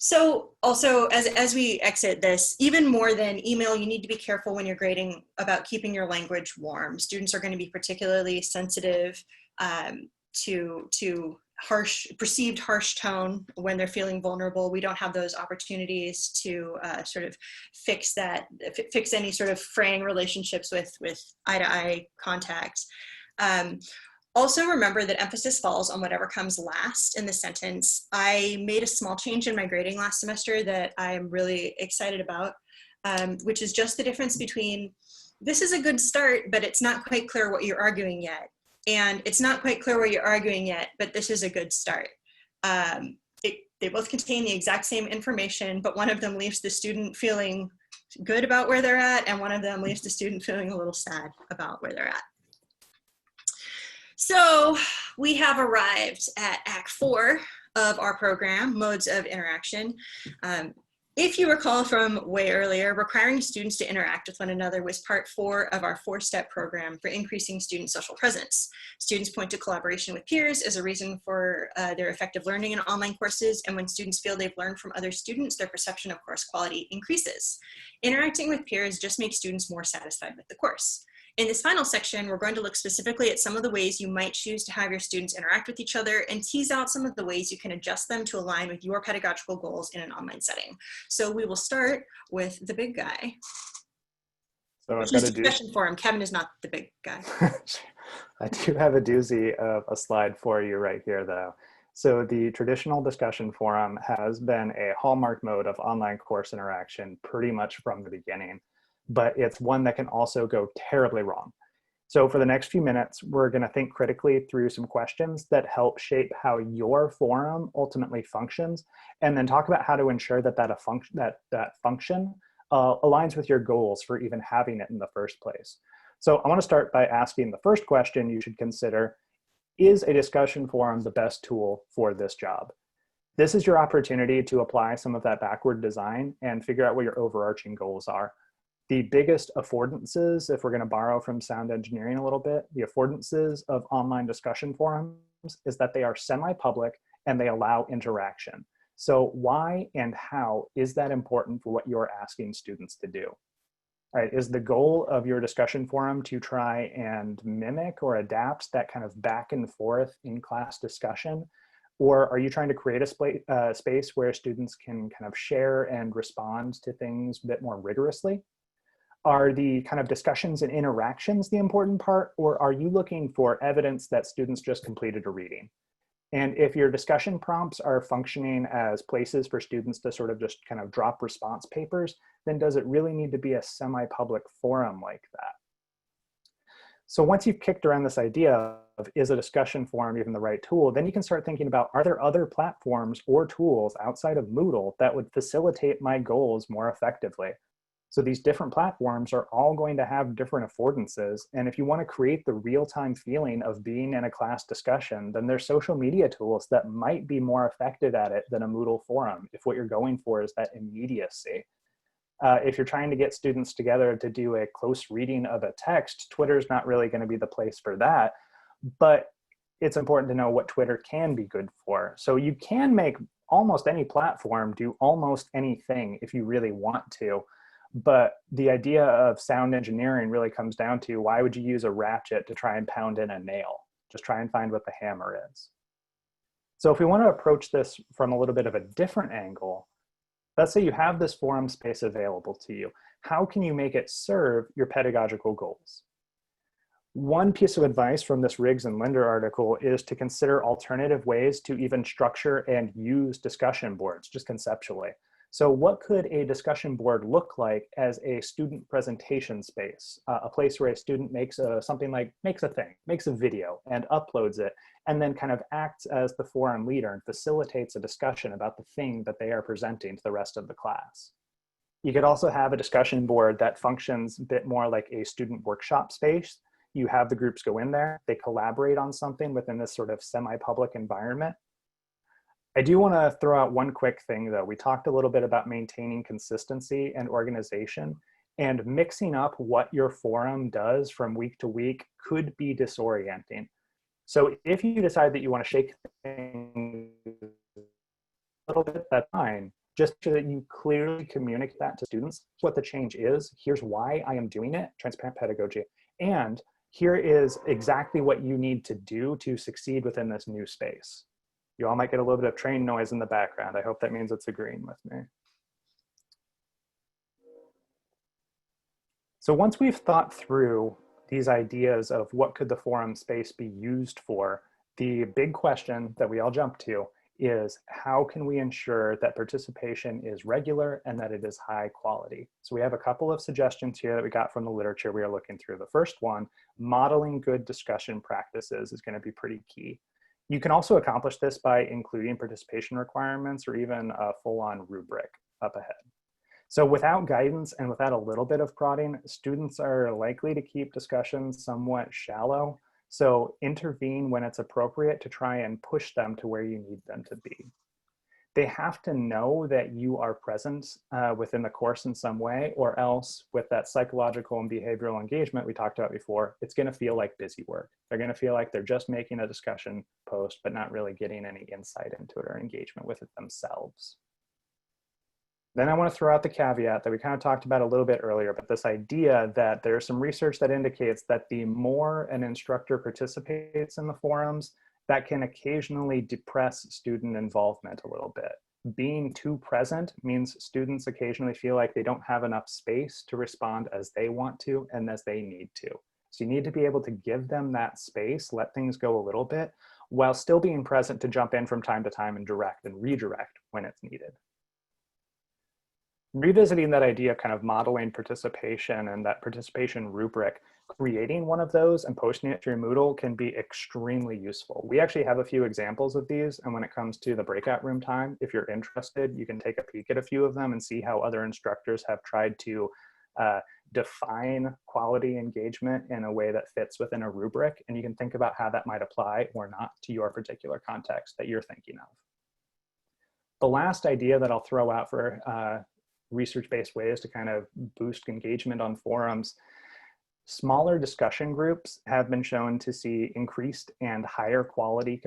So also, as we exit this, even more than email, you need to be careful when you're grading about keeping your language warm. Students are going to be particularly sensitive to perceived harsh tone when they're feeling vulnerable. We don't have those opportunities to sort of fix any sort of fraying relationships with eye-to-eye contact. Also remember that emphasis falls on whatever comes last in the sentence. I made a small change in my grading last semester that I'm really excited about, which is just the difference between this is a good start, but it's not quite clear what you're arguing yet. And it's not quite clear what you're arguing yet, but this is a good start. They both contain the exact same information, but one of them leaves the student feeling good about where they're at, and one of them leaves the student feeling a little sad about where they're at. So we have arrived at Act 4 of our program, Modes of Interaction. If you recall from way earlier, requiring students to interact with one another was part 4 of our 4-step program for increasing student social presence. Students point to collaboration with peers as a reason for their effective learning in online courses, and when students feel they've learned from other students, their perception of course quality increases. Interacting with peers just makes students more satisfied with the course. In this final section, we're going to look specifically at some of the ways you might choose to have your students interact with each other and tease out some of the ways you can adjust them to align with your pedagogical goals in an online setting. So we will start with the big guy. So I've Please got a discussion forum. Kevin is not the big guy. I do have a doozy of a slide for you right here, though. So the traditional discussion forum has been a hallmark mode of online course interaction pretty much from the beginning, but it's one that can also go terribly wrong. So for the next few minutes, we're going to think critically through some questions that help shape how your forum ultimately functions, and then talk about how to ensure that that function aligns with your goals for even having it in the first place. So I want to start by asking the first question you should consider: is a discussion forum the best tool for this job? This is your opportunity to apply some of that backward design and figure out what your overarching goals are. The biggest affordances, if we're going to borrow from sound engineering a little bit, the affordances of online discussion forums is that they are semi-public and they allow interaction. So why and how is that important for what you're asking students to do? All right, is the goal of your discussion forum to try and mimic or adapt that kind of back and forth in-class discussion? Or are you trying to create a space where students can kind of share and respond to things a bit more rigorously? Are the kind of discussions and interactions the important part, or are you looking for evidence that students just completed a reading? And if your discussion prompts are functioning as places for students to sort of just kind of drop response papers, then does it really need to be a semi-public forum like that? So once you've kicked around this idea of, is a discussion forum even the right tool, then you can start thinking about, are there other platforms or tools outside of Moodle that would facilitate my goals more effectively? So these different platforms are all going to have different affordances. And if you want to create the real-time feeling of being in a class discussion, then there's social media tools that might be more effective at it than a Moodle forum, if what you're going for is that immediacy. If you're trying to get students together to do a close reading of a text, Twitter's not really going to be the place for that. But it's important to know what Twitter can be good for. So you can make almost any platform do almost anything if you really want to. But the idea of sound engineering really comes down to, why would you use a ratchet to try and pound in a nail? Just try and find what the hammer is. So if we want to approach this from a little bit of a different angle, let's say you have this forum space available to you. How can you make it serve your pedagogical goals? One piece of advice from this Riggs and Linder article is to consider alternative ways to even structure and use discussion boards, just conceptually. So what could a discussion board look like as a student presentation space? A place where a student makes a thing, makes a video and uploads it, and then kind of acts as the forum leader and facilitates a discussion about the thing that they are presenting to the rest of the class. You could also have a discussion board that functions a bit more like a student workshop space. You have the groups go in there, they collaborate on something within this sort of semi-public environment. I do want to throw out one quick thing, though. We talked a little bit about maintaining consistency and organization, and mixing up what your forum does from week to week could be disorienting. So if you decide that you want to shake things a little bit, that's fine. Just so that you clearly communicate that to students, what the change is, here's why I am doing it, transparent pedagogy, and here is exactly what you need to do to succeed within this new space. You all might get a little bit of train noise in the background. I hope that means it's agreeing with me. So once we've thought through these ideas of what could the forum space be used for, the big question that we all jump to is, how can we ensure that participation is regular and that it is high quality? So we have a couple of suggestions here that we got from the literature we are looking through. The first one, modeling good discussion practices, is going to be pretty key. You can also accomplish this by including participation requirements or even a full-on rubric up ahead. So without guidance and without a little bit of prodding, students are likely to keep discussions somewhat shallow. So intervene when it's appropriate to try and push them to where you need them to be. They have to know that you are present within the course in some way, or else with that psychological and behavioral engagement we talked about before, it's going to feel like busy work. They're going to feel like they're just making a discussion post, but not really getting any insight into it or engagement with it themselves. Then I want to throw out the caveat that we kind of talked about a little bit earlier, but this idea that there's some research that indicates that the more an instructor participates in the forums, that can occasionally depress student involvement a little bit. Being too present means students occasionally feel like they don't have enough space to respond as they want to and as they need to. So you need to be able to give them that space, let things go a little bit, while still being present to jump in from time to time and direct and redirect when it's needed. Revisiting that idea of kind of modeling participation and that participation rubric, creating one of those and posting it to your Moodle can be extremely useful. We actually have a few examples of these, and when it comes to the breakout room time, if you're interested, you can take a peek at a few of them and see how other instructors have tried to define quality engagement in a way that fits within a rubric, and you can think about how that might apply or not to your particular context that you're thinking of. The last idea that I'll throw out for research-based ways to kind of boost engagement on forums, smaller discussion groups have been shown to see increased and higher quality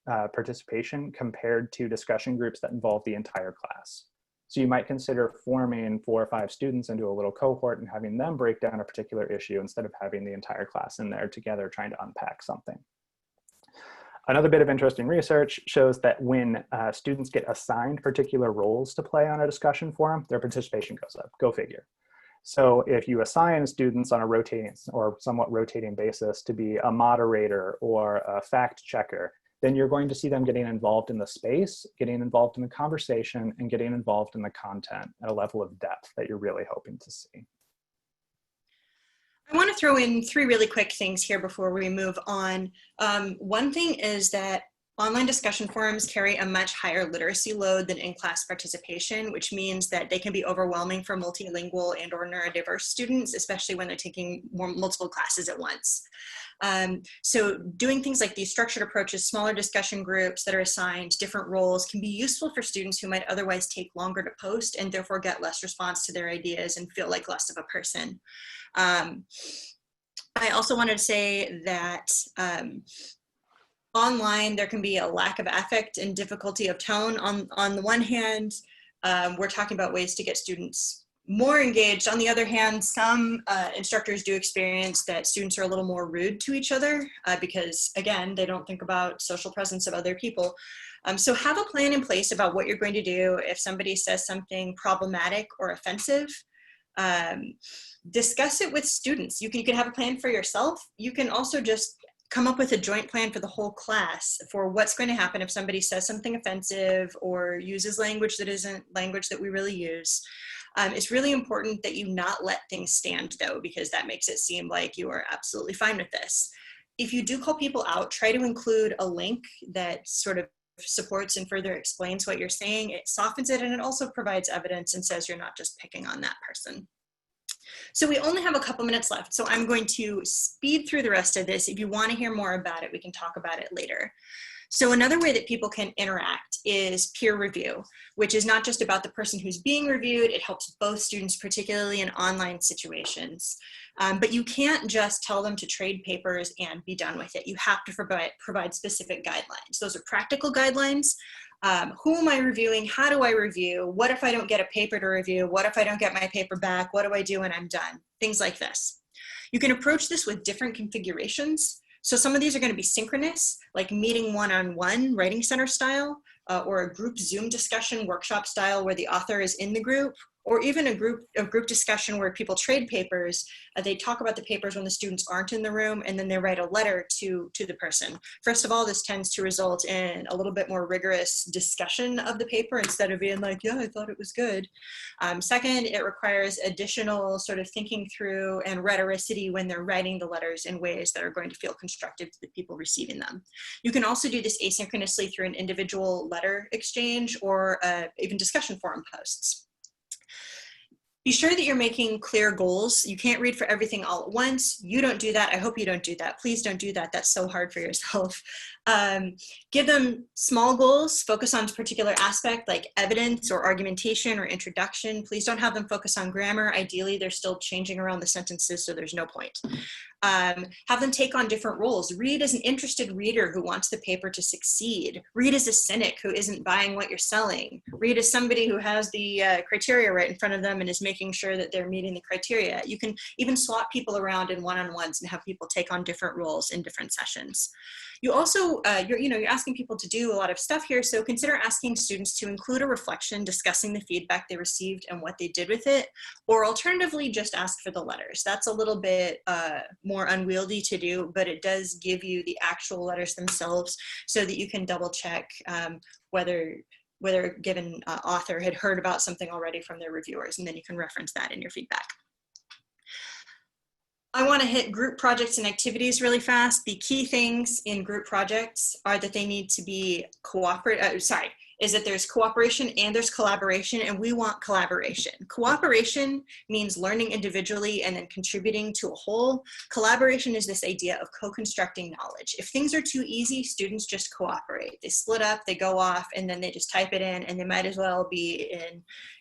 participation compared to discussion groups that involve the entire class. So you might consider forming 4 or 5 students into a little cohort and having them break down a particular issue instead of having the entire class in there together trying to unpack something. Another bit of interesting research shows that when students get assigned particular roles to play on a discussion forum, their participation goes up. Go figure. So if you assign students on a rotating or somewhat rotating basis to be a moderator or a fact checker, then you're going to see them getting involved in the space, getting involved in the conversation, and getting involved in the content at a level of depth that you're really hoping to see. I want to throw in 3 really quick things here before we move on. One thing is that online discussion forums carry a much higher literacy load than in-class participation, which means that they can be overwhelming for multilingual and or neurodiverse students, especially when they're taking multiple classes at once. So doing things like these structured approaches, smaller discussion groups that are assigned different roles can be useful for students who might otherwise take longer to post and therefore get less response to their ideas and feel like less of a person. I also wanted to say that online there can be a lack of affect and difficulty of tone. On the one hand, we're talking about ways to get students more engaged. On the other hand, some instructors do experience that students are a little more rude to each other because, again, they don't think about social presence of other people. So have a plan in place about what you're going to do if somebody says something problematic or offensive. Discuss it with students. You can have a plan for yourself. You can also just come up with a joint plan for the whole class for what's going to happen if somebody says something offensive or uses language that isn't language that we really use. It's really important that you not let things stand, though, because that makes it seem like you are absolutely fine with this. If you do call people out, try to include a link that sort of supports and further explains what you're saying. It softens it, and it also provides evidence and says you're not just picking on that person. So we only have a couple minutes left, so I'm going to speed through the rest of this. If you want to hear more about it, we can talk about it later. So another way that people can interact is peer review, which is not just about the person who's being reviewed. It helps both students, particularly in online situations. But you can't just tell them to trade papers and be done with it. You have to provide specific guidelines. Those are practical guidelines. Who am I reviewing? How do I review? What if I don't get a paper to review? What if I don't get my paper back? What do I do when I'm done? Things like this. You can approach this with different configurations. So some of these are going to be synchronous, like meeting one-on-one, writing center style, or a group Zoom discussion workshop style where the author is in the group, or even a group discussion where people trade papers. They talk about the papers when the students aren't in the room, and then they write a letter to the person. First of all, this tends to result in a little bit more rigorous discussion of the paper instead of being like, yeah, I thought it was good. Second, it requires additional sort of thinking through and rhetoricity when they're writing the letters in ways that are going to feel constructive to the people receiving them. You can also do this asynchronously through an individual letter exchange or even discussion forum posts. Be sure that you're making clear goals. You can't read for everything all at once. You don't do that. I hope you don't do that. Please don't do that. That's so hard for yourself. Give them small goals, focus on a particular aspect like evidence or argumentation or introduction. Please don't have them focus on grammar. Ideally, they're still changing around the sentences, so there's no point. Have them take on different roles. Read as an interested reader who wants the paper to succeed. Read as a cynic who isn't buying what you're selling. Read as somebody who has the criteria right in front of them and is making sure that they're meeting the criteria. You can even swap people around in one-on-ones and have people take on different roles in different sessions. You also, you're asking people to do a lot of stuff here, so consider asking students to include a reflection discussing the feedback they received and what they did with it, or alternatively, just ask for the letters. That's a little bit more unwieldy to do, but it does give you the actual letters themselves so that you can double check whether a given author had heard about something already from their reviewers, and then you can reference that in your feedback. I want to hit group projects and activities really fast. The key things in group projects are that they need to be is that there's cooperation and there's collaboration, and we want collaboration. Cooperation means learning individually and then contributing to a whole. Collaboration is this idea of co-constructing knowledge. If things are too easy, students just cooperate. They split up, they go off, and then they just type it in, and they might as well be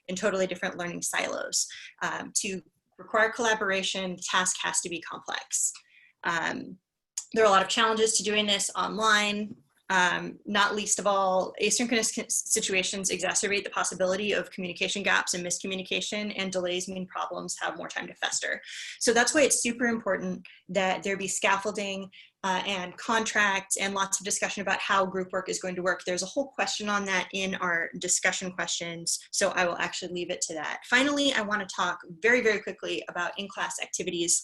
in totally different learning silos. To require collaboration, the task has to be complex. There are a lot of challenges to doing this online. Not least of all, asynchronous situations exacerbate the possibility of communication gaps and miscommunication, and delays mean problems have more time to fester. So that's why it's super important that there be scaffolding and contracts and lots of discussion about how group work is going to work. There's a whole question on that in our discussion questions, so I will actually leave it to that. Finally, I want to talk very, very quickly about in-class activities.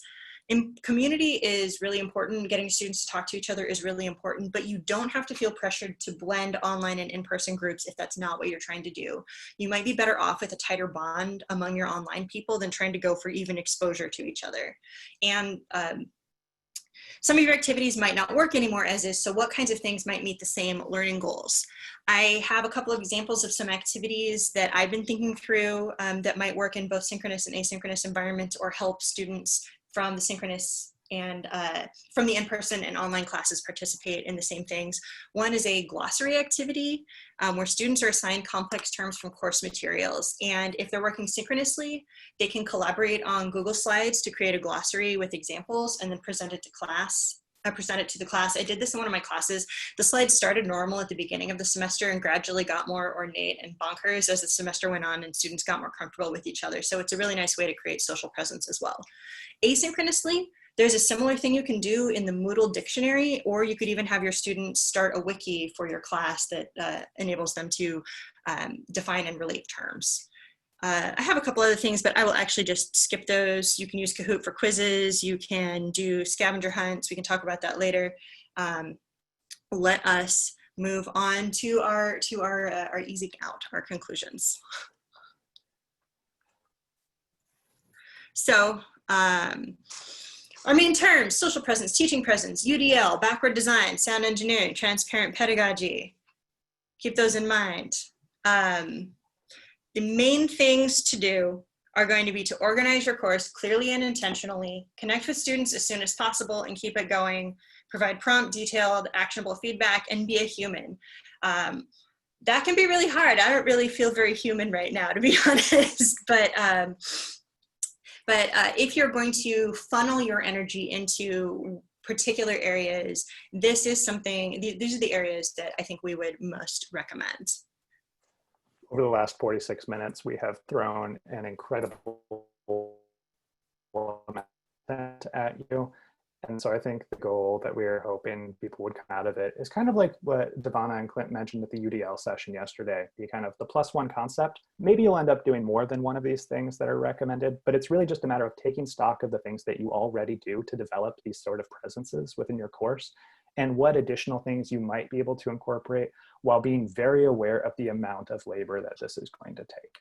Community is really important. Getting students to talk to each other is really important, but you don't have to feel pressured to blend online and in-person groups if that's not what you're trying to do. You might be better off with a tighter bond among your online people than trying to go for even exposure to each other. And some of your activities might not work anymore as is, so what kinds of things might meet the same learning goals? I have a couple of examples of some activities that I've been thinking through that might work in both synchronous and asynchronous environments, or help students from the synchronous and from the in-person and online classes participate in the same things. One is a glossary activity where students are assigned complex terms from course materials. And if they're working synchronously, they can collaborate on Google Slides to create a glossary with examples and then present it to class. Present it to the class. I did this in one of my classes. The slides started normal at the beginning of the semester and gradually got more ornate and bonkers as the semester went on and students got more comfortable with each other. So it's a really nice way to create social presence as well. Asynchronously, there's a similar thing you can do in the Moodle dictionary, or you could even have your students start a wiki for your class that enables them to define and relate terms. I have a couple other things, but I will actually just skip those. You can use Kahoot for quizzes. You can do scavenger hunts. We can talk about that later. Let us move on to our easing out, our conclusions. So our main terms: social presence, teaching presence, UDL, backward design, sound engineering, transparent pedagogy. Keep those in mind. The main things to do are going to be to organize your course clearly and intentionally, connect with students as soon as possible and keep it going, provide prompt, detailed, actionable feedback, and be a human. That can be really hard. I don't really feel very human right now, to be honest, but if you're going to funnel your energy into particular areas, this is something, these are the areas that I think we would most recommend. Over the last 46 minutes, we have thrown an incredible amount at you. And so I think the goal that we are hoping people would come out of it is kind of like what Devana and Clint mentioned at the UDL session yesterday, the kind of the +1 concept. Maybe you'll end up doing more than one of these things that are recommended, but it's really just a matter of taking stock of the things that you already do to develop these sort of presences within your course, and what additional things you might be able to incorporate while being very aware of the amount of labor that this is going to take.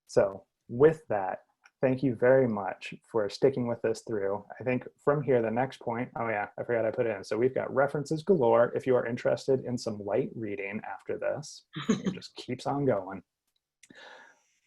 So with that, thank you very much for sticking with us through. I think from here, the next point, oh yeah, I forgot I put it in. So we've got references galore if you are interested in some light reading after this. It just keeps on going.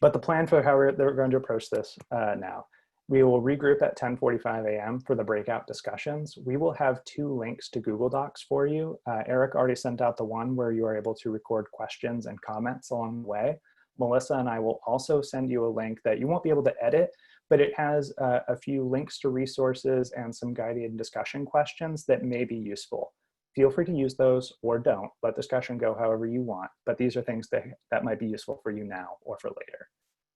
But the plan for how we're going to approach this now We will regroup at 10:45 a.m. for the breakout discussions. We will have 2 links to Google Docs for you. Eric already sent out the one where you are able to record questions and comments along the way. Melissa and I will also send you a link that you won't be able to edit, but it has a few links to resources and some guided discussion questions that may be useful. Feel free to use those or don't. Let discussion go however you want, but these are things that might be useful for you now or for later.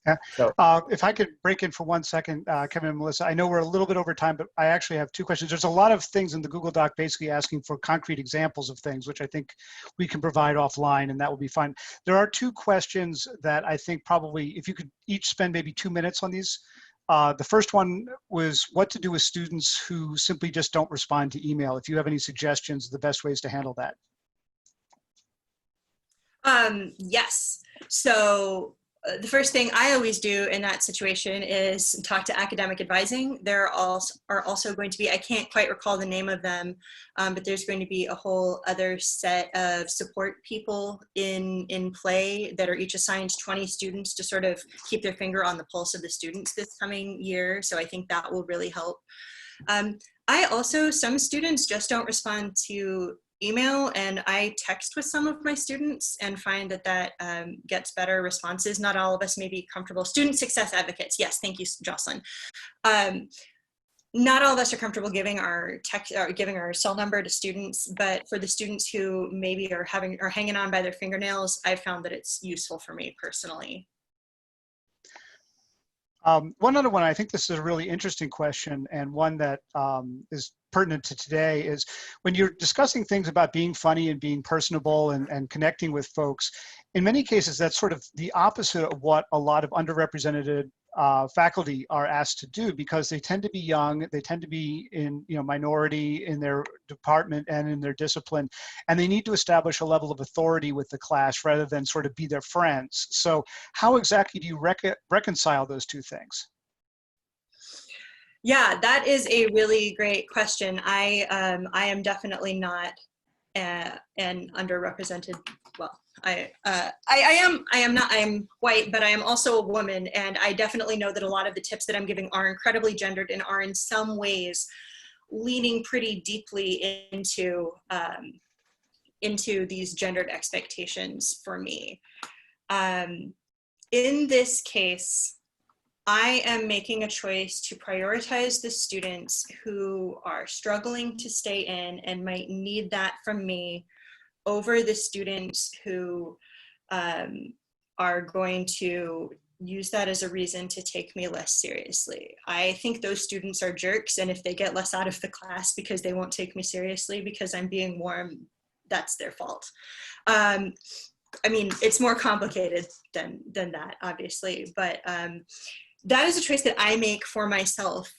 Yeah. So, if I could break in for 1 second, Kevin and Melissa, I know we're a little bit over time, but I actually have 2 questions. There's a lot of things in the Google Doc basically asking for concrete examples of things, which I think we can provide offline, and that will be fine. There are 2 questions that I think probably, if you could each spend maybe 2 minutes on these. The first one was what to do with students who simply just don't respond to email. If you have any suggestions, the best ways to handle that. Yes. So the first thing I always do in that situation is talk to academic advising. There are also going to be, I can't quite recall the name of them, but there's going to be a whole other set of support people in play that are each assigned 20 students to sort of keep their finger on the pulse of the students this coming year. So I think that will really help. Some students just don't respond to email, and I text with some of my students and find that gets better responses. Not all of us may be comfortable. Student success advocates, yes, thank you, Jocelyn. Not all of us are comfortable giving our text or giving our cell number to students, but for the students who maybe are hanging on by their fingernails, I've found that it's useful for me personally. One other one, I think this is a really interesting question, and one that is pertinent to today, is when you're discussing things about being funny and being personable and connecting with folks, in many cases, that's sort of the opposite of what a lot of underrepresented faculty are asked to do, because they tend to be young, they tend to be in minority in their department and in their discipline, and they need to establish a level of authority with the class rather than sort of be their friends. So how exactly do you reconcile those 2 things? Yeah, that is a really great question. I am definitely not an underrepresented. Well, I am not. I am white, but I am also a woman, and I definitely know that a lot of the tips that I'm giving are incredibly gendered and are in some ways leaning pretty deeply into these gendered expectations for me. In this case, I am making a choice to prioritize the students who are struggling to stay in and might need that from me over the students who are going to use that as a reason to take me less seriously. I think those students are jerks, and if they get less out of the class because they won't take me seriously because I'm being warm, that's their fault. I mean, it's more complicated than that, obviously, but that is a choice that I make for myself.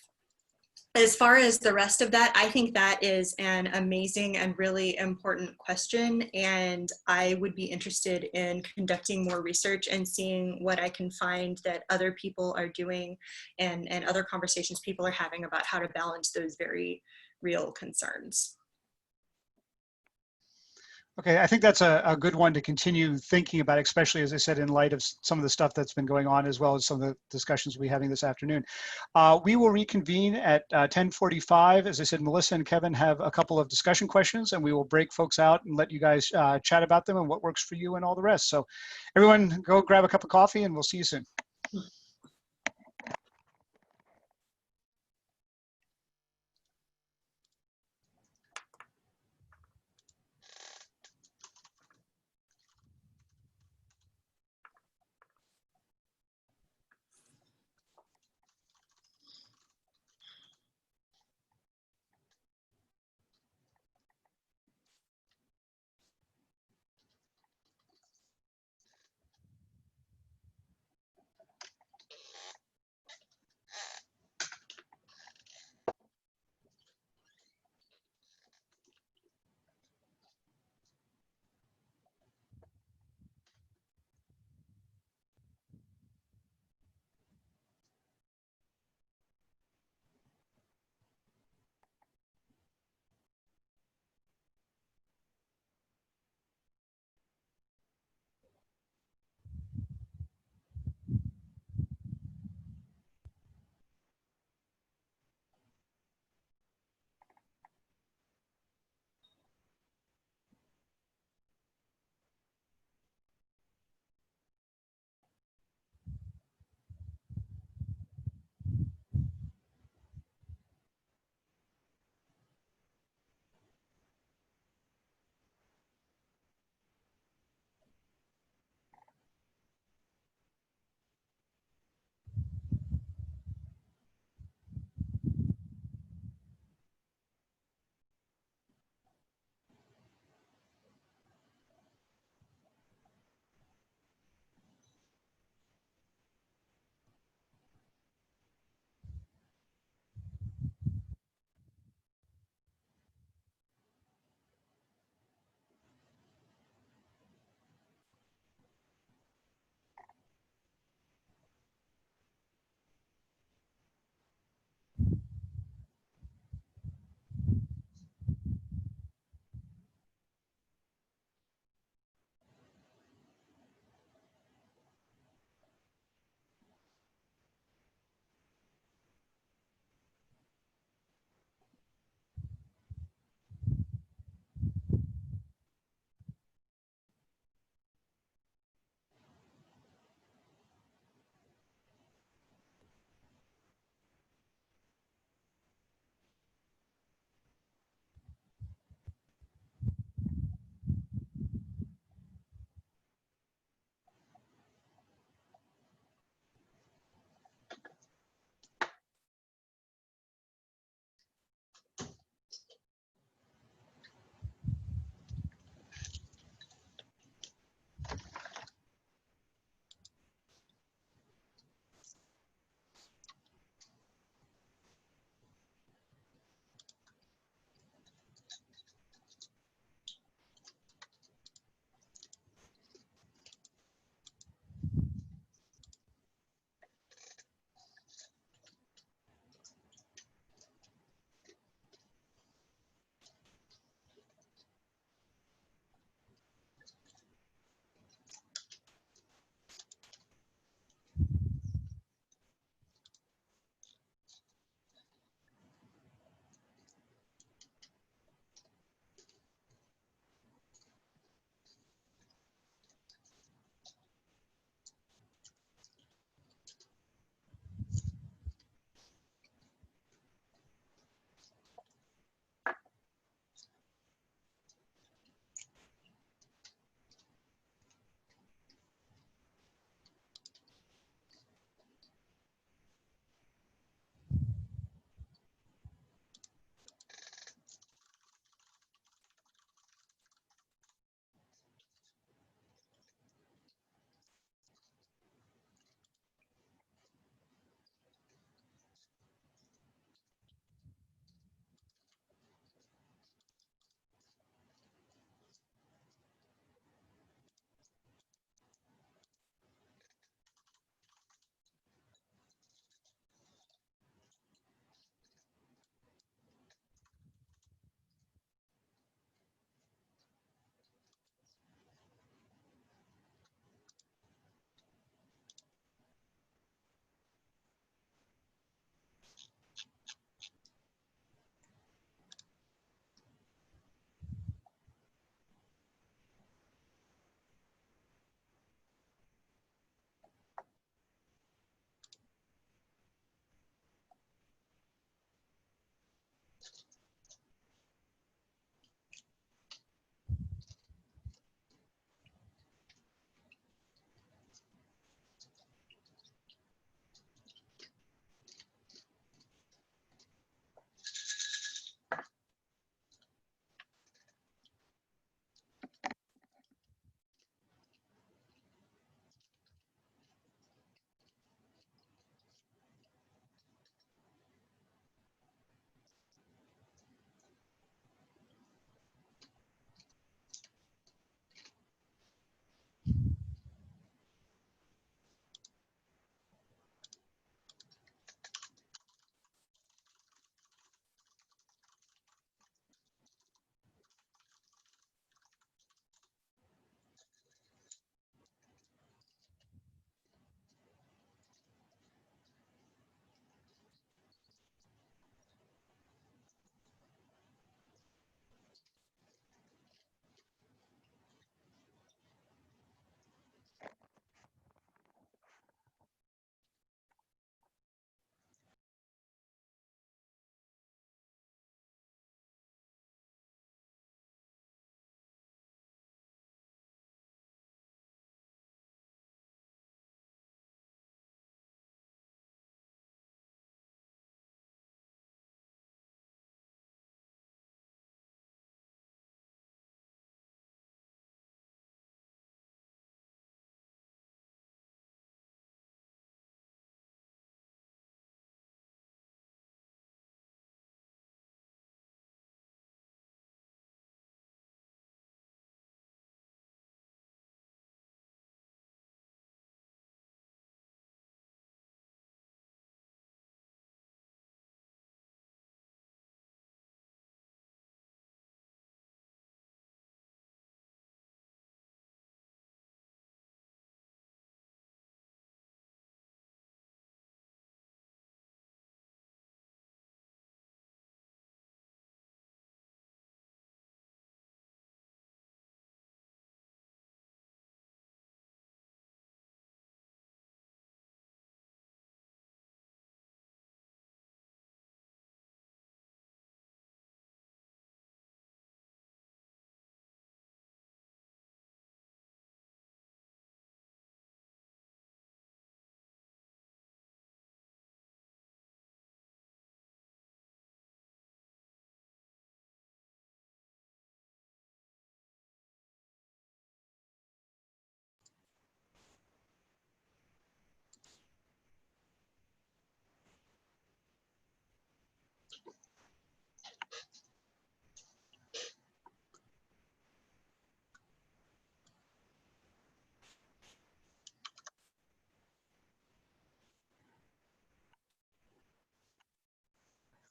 As far as the rest of that, I think that is an amazing and really important question, and I would be interested in conducting more research and seeing what I can find that other people are doing and other conversations people are having about how to balance those very real concerns. Okay, I think that's a good one to continue thinking about, especially, as I said, in light of some of the stuff that's been going on, as well as some of the discussions we're having this afternoon. We will reconvene at 10:45. As I said, Melissa and Kevin have a couple of discussion questions, and we will break folks out and let you guys chat about them and what works for you and all the rest. So everyone go grab a cup of coffee, and we'll see you soon.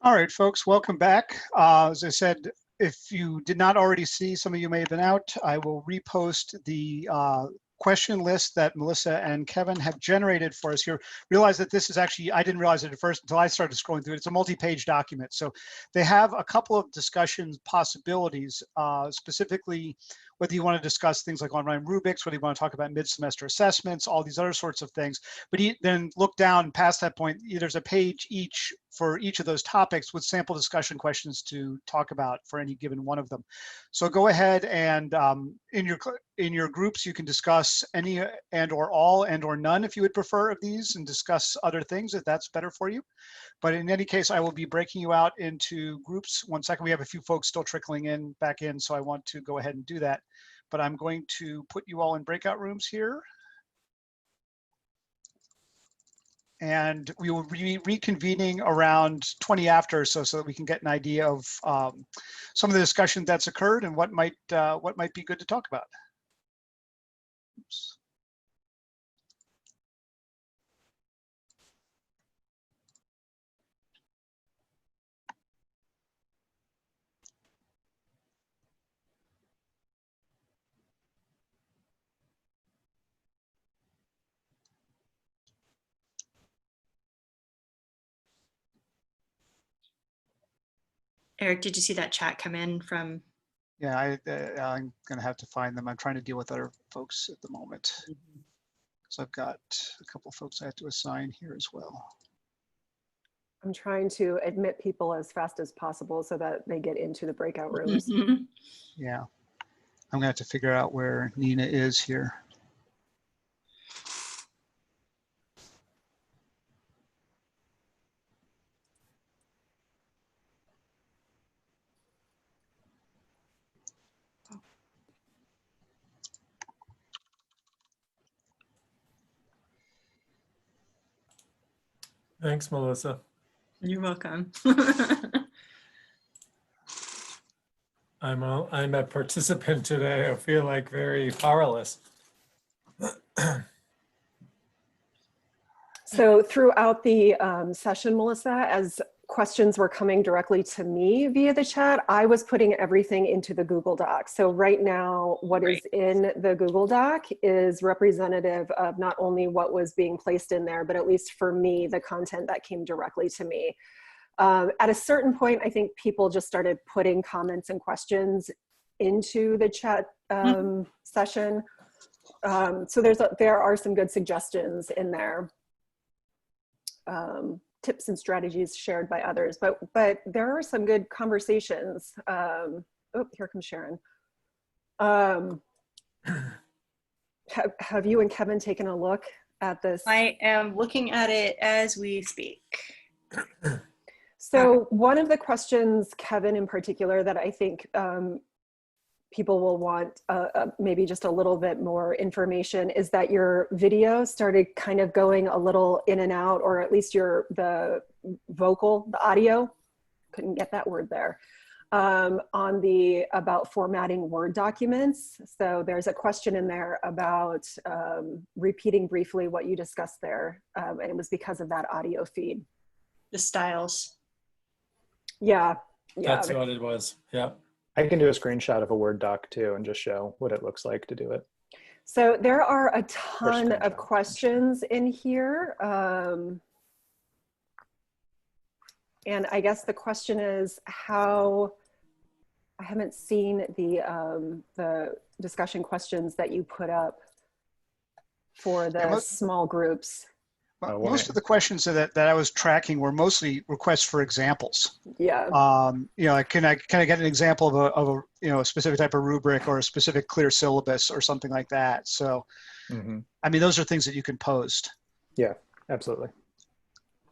All right, folks, welcome back. As I said, if you did not already see, some of you may have been out, I will repost the question list that Melissa and Kevin have generated for us here. Realize that this is actually, I didn't realize it at first until I started scrolling through it. It's a multi-page document. So they have a couple of discussion possibilities, specifically whether you want to discuss things like online rubrics, whether you want to talk about mid-semester assessments, all these other sorts of things. But then look down past that point, there's a page each for each of those topics with sample discussion questions to talk about for any given one of them. So go ahead and in your groups, you can discuss any and or all and or none if you would prefer of these, and discuss other things if that's better for you. But in any case, I will be breaking you out into groups. One second, we have a few folks still trickling back in, so I want to go ahead and do that. But I'm going to put you all in breakout rooms here. And we will be reconvening around 20 after, so that we can get an idea of some of the discussion that's occurred and what might be good to talk about. Oops. Eric, did you see that chat come in from? Yeah, I'm going to have to find them. I'm trying to deal with other folks at the moment. So I've got a couple of folks I have to assign here as well. I'm trying to admit people as fast as possible so that they get into the breakout rooms. Yeah, I'm going to have to figure out where Nina is here. Thanks, Melissa. You're welcome. I'm a participant today. I feel like very powerless. So throughout the session, Melissa, as questions were coming directly to me via the chat, I was putting everything into the Google Doc. So right now, what is in the Google Doc is representative of not only what was being placed in there, but at least for me, the content that came directly to me. At a certain point, I think people just started putting comments and questions into the chat session. So there are some good suggestions in there. Tips and strategies shared by others, but there are some good conversations. Oh, here comes Sharon. Have you and Kevin taken a look at this? I am looking at it as we speak. So one of the questions, Kevin in particular, that I think people will want maybe just a little bit more information is that your video started kind of going a little in and out, or at least the audio, couldn't get that word there, about formatting Word documents. So there's a question in there about repeating briefly what you discussed there. And it was because of that audio feed. The styles. Yeah. That's what it was. Yeah. I can do a screenshot of a Word doc too and just show what it looks like to do it. So there are a ton of questions in here. And I guess the question is how, I haven't seen the discussion questions that you put up for the small groups. Most of the questions that I was tracking were mostly requests for examples. Yeah. You know, can I get an example of a you know, a specific type of rubric or a specific clear syllabus or something like that. So, I mean, those are things that you can post. Yeah, absolutely.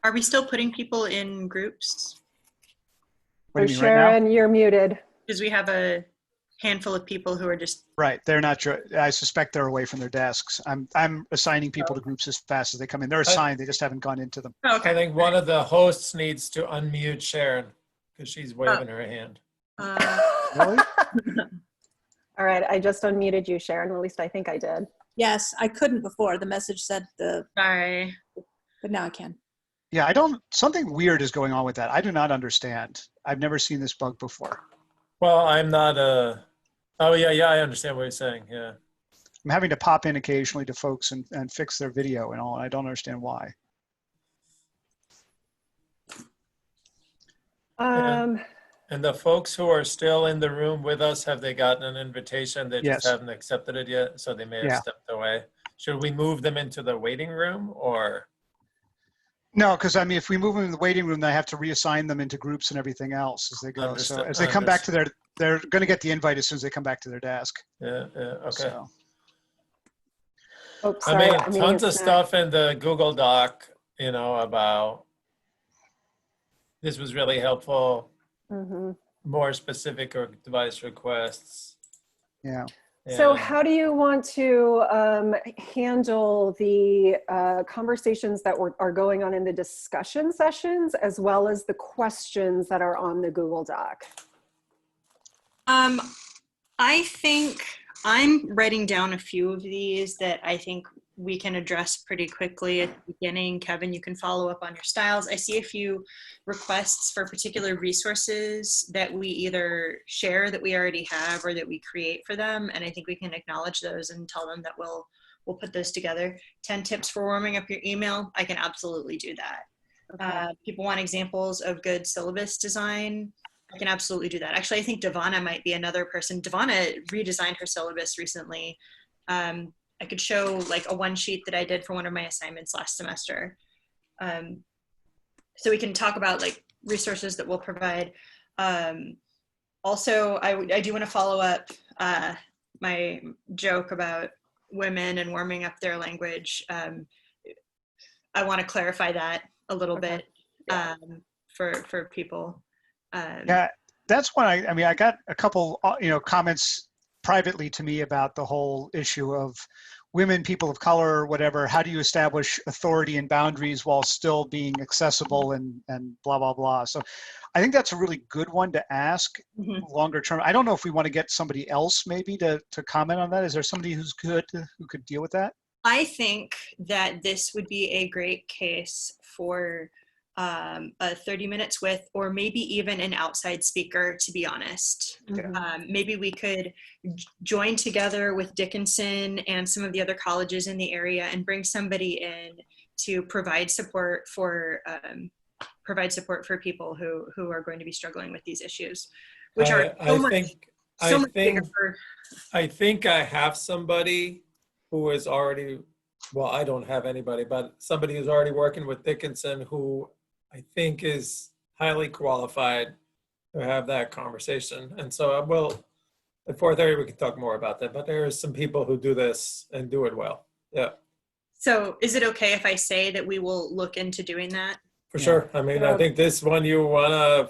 Are we still putting people in groups? What do you mean, Sharon, right now? you're muted. Because we have a handful of people who are just right. They're not. I suspect they're away from their desks. I'm assigning people to groups as fast as they come in. They're assigned. They just haven't gone into them. okay. I think one of the hosts needs to unmute Sharon. because she's waving her hand. Really? All right, I just unmuted you, Sharon. At least I think I did. Yes, I couldn't before. The message said Sorry. but now I can. Yeah, something weird is going on with that. I do not understand. I've never seen this bug before. Well, I'm not oh yeah, I understand what you're saying, yeah. I'm having to pop in occasionally to folks and fix their video and all, and I don't understand why. And the folks who are still in the room with us, have they gotten an invitation? They just Yes. haven't accepted it yet, so they may have Yeah. stepped away. Should we move them into the waiting room or? No, because I mean, if we move them in the waiting room, I have to reassign them into groups and everything else as they go. So as they come back to they're going to get the invite as soon as they come back to their desk. Yeah, okay. So, Oh, sorry. I mean, tons of it's not- stuff in the Google Doc, about this was really helpful, Mhm. more specific or device requests. yeah. So and- how do you want to handle the conversations that are going on in the discussion sessions, as well as the questions that are on the Google Doc? I think I'm writing down a few of these that I think we can address pretty quickly at the beginning. Kevin, you can follow up on your styles. I see a few requests for particular resources that we either share that we already have or that we create for them. And I think we can acknowledge those and tell them that we'll put those together. 10 tips for warming up your email. I can absolutely do that. Okay. People want examples of good syllabus design. I can absolutely do that. Actually, I think Devana might be another person. Devana redesigned her syllabus recently. I could show like a one sheet that I did for one of my assignments last semester. So we can talk about like resources that we'll provide. Also, I do want to follow up my joke about women and warming up their language. I want to clarify that a little Okay. bit for people. Yeah, that's when I got a couple, comments privately to me about the whole issue of women, people of color, or whatever. How do you establish authority and boundaries while still being accessible and blah, blah, blah. So I think that's a really good one to ask longer term. I don't know if we want to get somebody else maybe to comment on that. Is there somebody who could deal with that? I think that this would be a great case for a 30 minutes with, or maybe even an outside speaker, to be honest. Maybe we could join together with Dickinson and some of the other colleges in the area and bring somebody in to provide support for people who are going to be struggling with these issues, which are I think I have somebody who is already, well, I don't have anybody, but somebody who's already working with Dickinson who I think is highly qualified to have that conversation. And so at 4:30 we can talk more about that, but there are some people who do this and do it well. Yeah. So is it okay if I say that we will look into doing that? For sure. I mean, I think this one you want to,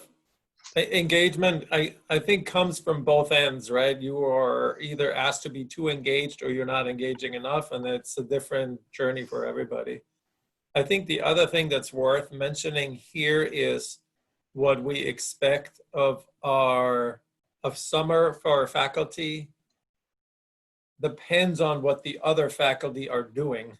engagement, I think comes from both ends, right? You are either asked to be too engaged or you're not engaging enough, and it's a different journey for everybody. I think the other thing that's worth mentioning here is what we expect of summer for our faculty depends on what the other faculty are doing.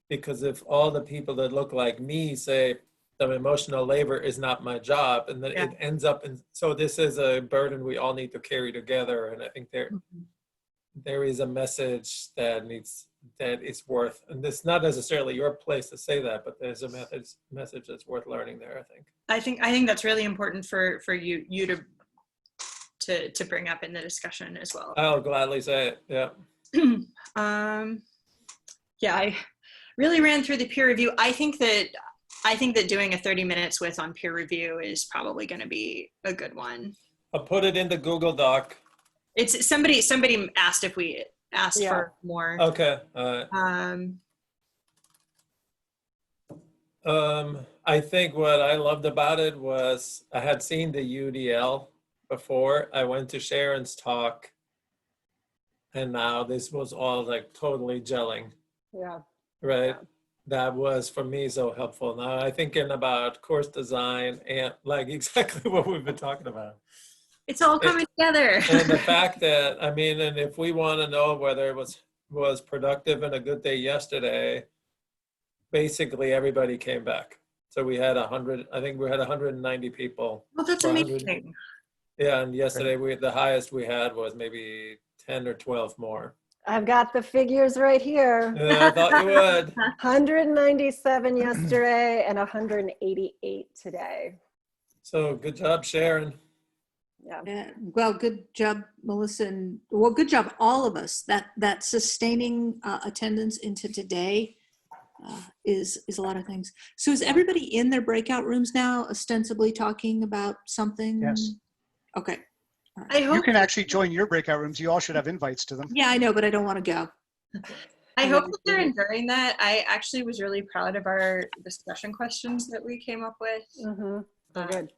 Because if all the people that look like me say the emotional labor is not my job, and then it ends up in, so this is a burden we all need to carry together. And I think there is a message that is worth, and it's not necessarily your place to say that, but there's a message that's worth learning there, I think. I think that's really important for you to bring up in the discussion as well. I'll gladly say it. Yeah. Yeah, I really ran through the peer review. I think that doing a 30 minutes with on peer review is probably going to be a good one. I'll put it in the Google Doc. It's somebody asked if we asked for more. Okay. I think what I loved about it was I had seen the UDL before. I went to Sharon's talk, and now this was all like totally gelling. Yeah. Right. that was for me so helpful. Now I thinking about course design and like exactly what we've been talking about. It's all coming together. And the fact that, I mean, and if we want to know whether it was productive and a good day yesterday, basically everybody came back. So we had 100, I think we had 190 people. Well, that's 100. amazing. Yeah, and yesterday the highest we had was maybe 10 or 12 more. I've got the figures right here. Yeah, I thought you would. 197 yesterday and 188 today. So good job, Sharon. Yeah. Well, good job, Melissa, and well, good job, all of us. That sustaining attendance into today is a lot of things. So is everybody in their breakout rooms now, ostensibly talking about something? Yes. Okay. I hope You can actually join your breakout rooms. You all should have invites to them. Yeah, I know, but I don't want to go. I hope that they're enduring that. I actually was really proud of our discussion questions that we came up with. Mm-hmm. They're good.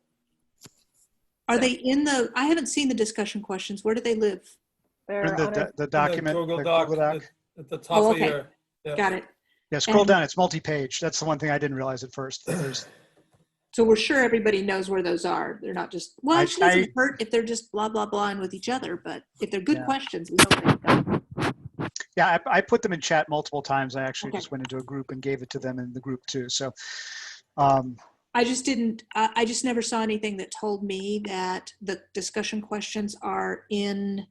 Are they in the? I haven't seen the discussion questions. Where do they live? They're In on a, the document, Google the Doc, Google Doc. at the top Oh, of okay. your. Yeah. Got it. Yeah, scroll And- down. It's multi-page. That's the one thing I didn't realize at first. That there's, So we're sure everybody knows where those are. They're not just, well, it doesn't hurt if they're just blah, blah, blahing with each other, but if they're good Yeah. questions, we know they yeah, I put them in chat multiple times. I actually Okay. just went into a group and gave it to them in the group too. So, I just didn't, I just never saw anything that told me that the discussion questions are in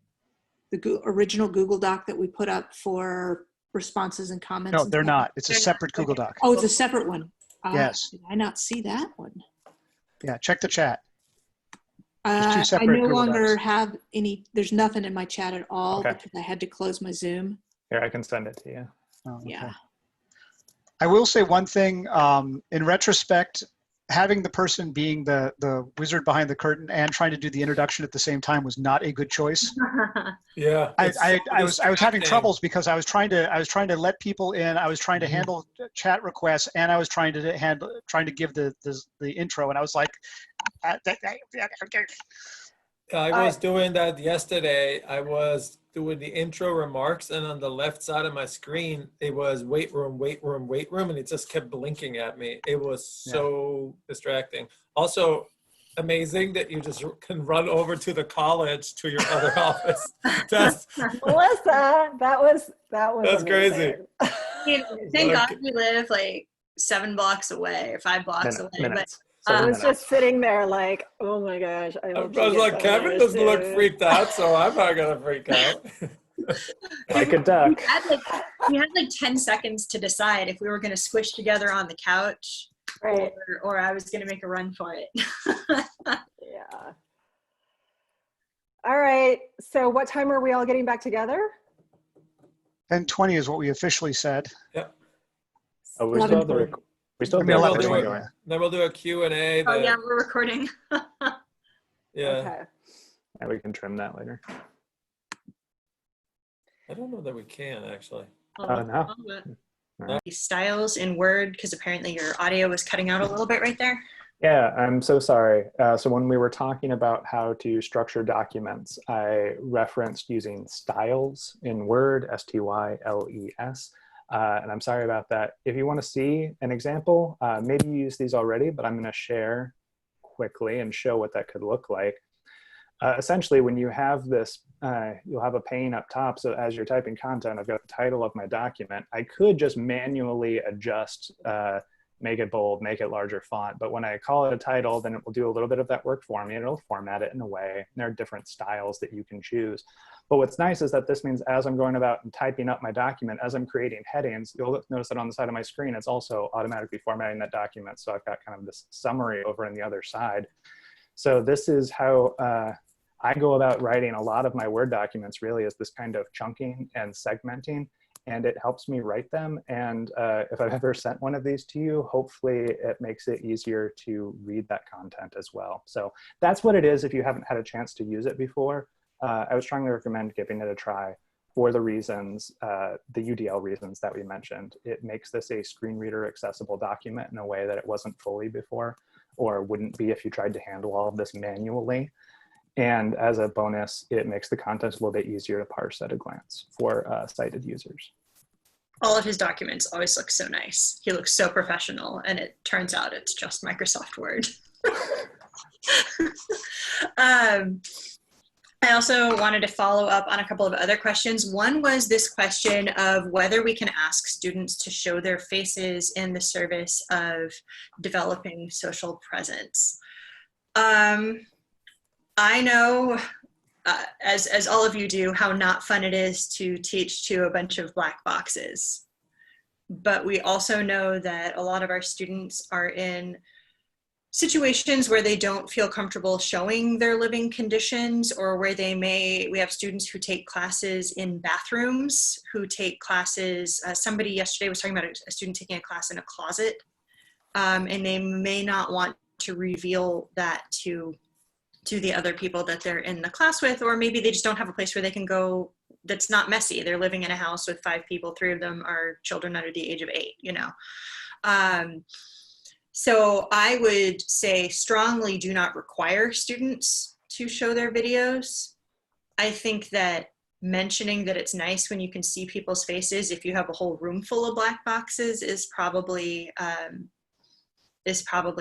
the original Google Doc that we put up for responses and comments. no, and they're stuff. not. It's a They're not. separate Google Doc. Oh, it's a separate one. Yes. Did I not see that one? Yeah, check the chat. There's two I separate no Google longer Docs. have any, there's nothing in my chat at all Okay. because I had to close my Zoom. Here, I can send it to you. Oh, okay. Yeah. I will say one thing, in retrospect, having the person being the wizard behind the curtain and trying to do the introduction at the same time was not a good choice. Yeah. I was having troubles because I was trying to let people in. I was trying to handle chat requests, and I was trying to give the intro, and I was like, I was doing that yesterday. I was doing the intro remarks, and on the left side of my screen, it was weight room, and it just kept blinking at me. It was so distracting. Also, amazing that you just can run over to the college to your other office. Melissa, that was That's crazy. Thank God we live like 7 blocks away or 5 blocks away. Minutes. But, I Seven was minutes. just sitting there like, oh my gosh. I I hope was she like, gets Kevin on doesn't look soon. freaked out, so I'm not gonna freak out. Like a duck. we had like 10 seconds to decide if we were going to squish together on the couch Right. or I was going to make a run for it. Yeah. All right. So what time are we all getting back together? 10:20 is what we officially said. Oh, we still have the 11:40. we still have I mean, the 11:20 recording going. going. Then we'll do a Q&A. Oh yeah, we're recording. Yeah. Okay. And we can trim that later. I don't know that we can actually. Oh, no. Styles in Word, because apparently your audio was cutting out a little bit right there. Yeah, I'm so sorry. So when we were talking about how to structure documents, I referenced using styles in Word, S-T-Y-L-E-S. And I'm sorry about that. If you want to see an example, maybe you use these already, but I'm going to share quickly and show what that could look like. Essentially, when you have this, you'll have a pane up top. So as you're typing content, I've got the title of my document. I could just manually adjust, make it bold, make it larger font. But when I call it a title, then it will do a little bit of that work for me and it'll format it in a way. And there are different styles that you can choose. But what's nice is that this means as I'm going about and typing up my document, as I'm creating headings, you'll notice that on the side of my screen, it's also automatically formatting that document. So I've got kind of this summary over on the other side. So this is how I go about writing a lot of my Word documents, really, is this kind of chunking and segmenting. And it helps me write them. And if I've ever sent one of these to you, hopefully it makes it easier to read that content as well. So that's what it is if you haven't had a chance to use it before. I would strongly recommend giving it a try for the reasons, the UDL reasons that we mentioned. It makes this a screen reader accessible document in a way that it wasn't fully before, or wouldn't be if you tried to handle all of this manually. And as a bonus, it makes the content a little bit easier to parse at a glance for sighted users. all of his documents always look so nice. He looks so professional, and it turns out it's just Microsoft Word. I also wanted to follow up on a couple of other questions. One was this question of whether we can ask students to show their faces in the service of developing social presence. I know, as all of you do, how not fun it is to teach to a bunch of black boxes. But we also know that a lot of our students are in situations where they don't feel comfortable showing their living conditions, or where we have students who take classes in bathrooms, who take classes, somebody yesterday was talking about a student taking a class in a closet, and they may not want to reveal that to the other people that they're in the class with, or maybe they just don't have a place where they can go that's not messy. They're living in a house with 5 people, 3 of them are children under the age of 8, you know. So I would say strongly do not require students to show their videos. I think that mentioning that it's nice when you can see people's faces if you have a whole room full of black boxes is probably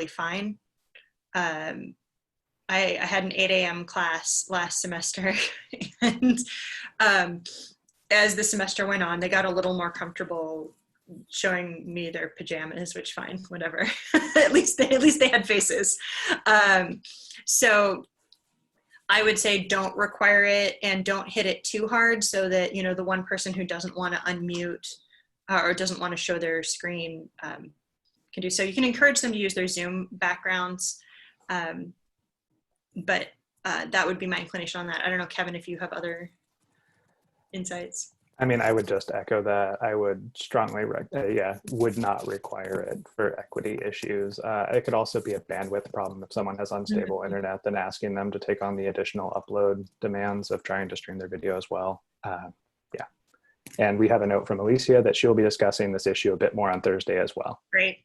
fine. I had an 8 a.m. class last semester, and as the semester went on, they got a little more comfortable showing me their pajamas, which fine, whatever. at least they had faces. So I would say don't require it, and don't hit it too hard, so that, you know, the one person who doesn't want to unmute or doesn't want to show their screen can do so. You can encourage them to use their Zoom backgrounds, but that would be my inclination on that. I don't know, Kevin, if you have other insights. I mean, I would just echo that. I would strongly, would not require it for equity issues. It could also be a bandwidth problem if someone has unstable internet, then asking them to take on the additional upload demands of trying to stream their video as well. Yeah. And we have a note from Alicia that she'll be discussing this issue a bit more on Thursday as well. Great.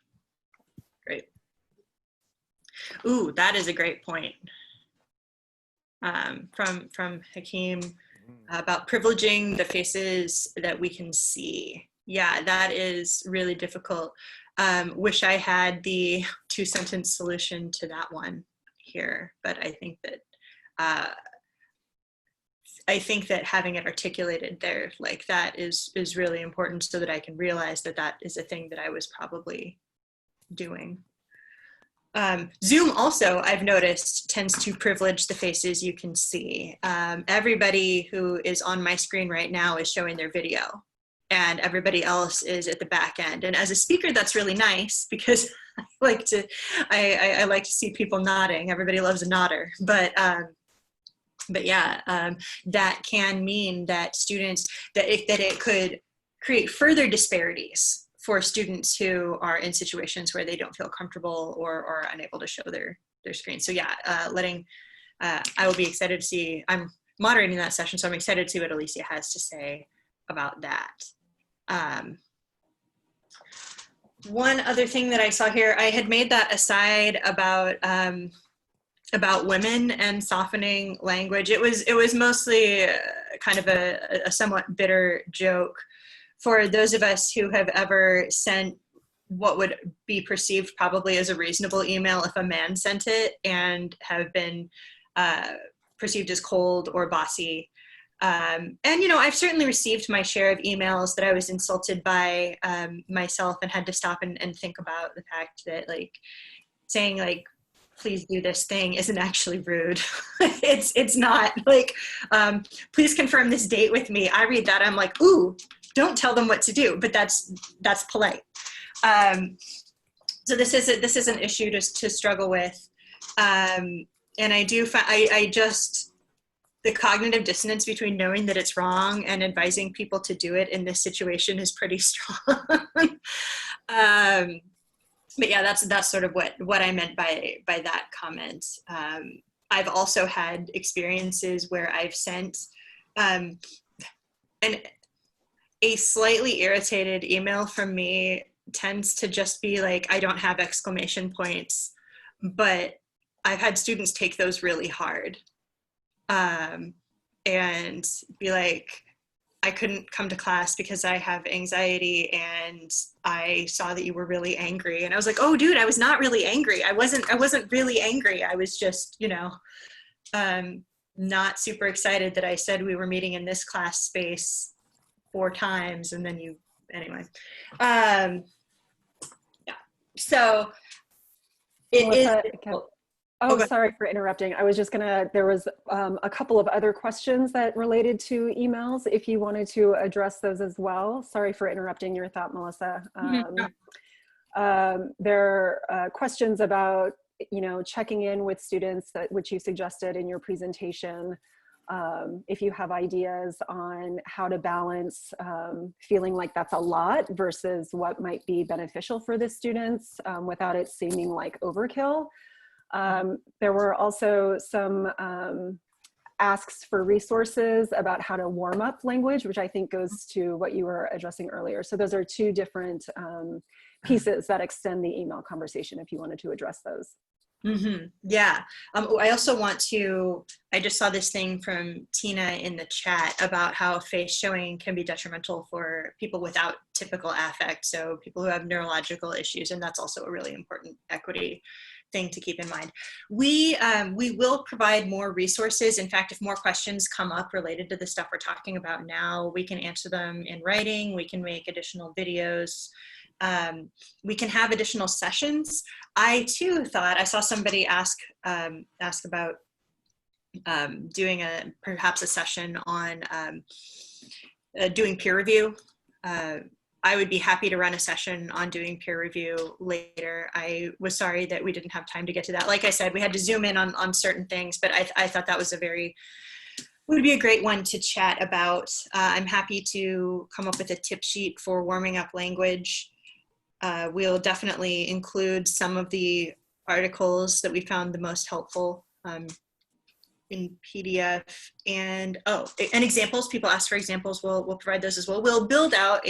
Ooh, that is a great point. From Hakeem, about privileging the faces that we can see. Yeah, that is really difficult. Wish I had the 2-sentence solution to that one here, but I think that having it articulated there like that is really important, so that I can realize that that is a thing that I was probably doing. Zoom also, I've noticed, tends to privilege the faces you can see. Everybody who is on my screen right now is showing their video, and everybody else is at the back end. And as a speaker, that's really nice, because I like to see people nodding. Everybody loves a nodder, but yeah, that can mean that it could create further disparities for students who are in situations where they don't feel comfortable or are unable to show their screen. So yeah, I will be excited to see, I'm moderating that session, so I'm excited to see what Alicia has to say about that. One other thing that I saw here, I had made that aside about women and softening language. It was mostly kind of a somewhat bitter joke for those of us who have ever sent what would be perceived probably as a reasonable email if a man sent it, and have been perceived as cold or bossy. And, you know, I've certainly received my share of emails that I was insulted by myself, and had to stop and think about the fact that, like, saying, like, please do this thing isn't actually rude. It's not. Like, please confirm this date with me. I read that, I'm like, ooh, don't tell them what to do, but that's polite. So this is an issue to struggle with. And I do find, the cognitive dissonance between knowing that it's wrong and advising people to do it in this situation is pretty strong. But yeah, that's sort of what I meant by that comment. I've also had experiences where I've sent a slightly irritated email from me tends to just be like, I don't have exclamation points, but I've had students take those really hard and be like, I couldn't come to class because I have anxiety and I saw that you were really angry. And I was like, oh dude, I was not really angry. I wasn't really angry. I was just, you know, not super excited that I said we were meeting in this class space 4 times. And then anyway. Yeah. So Melissa, difficult. Oh, sorry for interrupting. I was just there was a couple of other questions that related to emails, if you wanted to address those as well. Sorry for interrupting your thought, Melissa. There are questions about, you know, checking in with students, which you suggested in your presentation. If you have ideas on how to balance feeling like that's a lot versus what might be beneficial for the students without it seeming like overkill. There were also some asks for resources about how to warm up language, which I think goes to what you were addressing earlier. So those are 2 different pieces that extend the email conversation if you wanted to address those. Yeah. I also want to, I just saw this thing from Tina in the chat about how face showing can be detrimental for people without typical affect. So people who have neurological issues, and that's also a really important equity thing to keep in mind. We will provide more resources. In fact, if more questions come up related to the stuff we're talking about now, we can answer them in writing. We can make additional videos. We can have additional sessions. I too thought, I saw somebody ask about doing perhaps a session on doing peer review. I would be happy to run a session on doing peer review later. I was sorry that we didn't have time to get to that. Like I said, we had to zoom in on certain things, but I thought that was would be a great one to chat about. I'm happy to come up with a tip sheet for warming up language. We'll definitely include some of the articles that we found the most helpful in PDF, and examples. People ask for examples. We'll provide those as well. We'll build out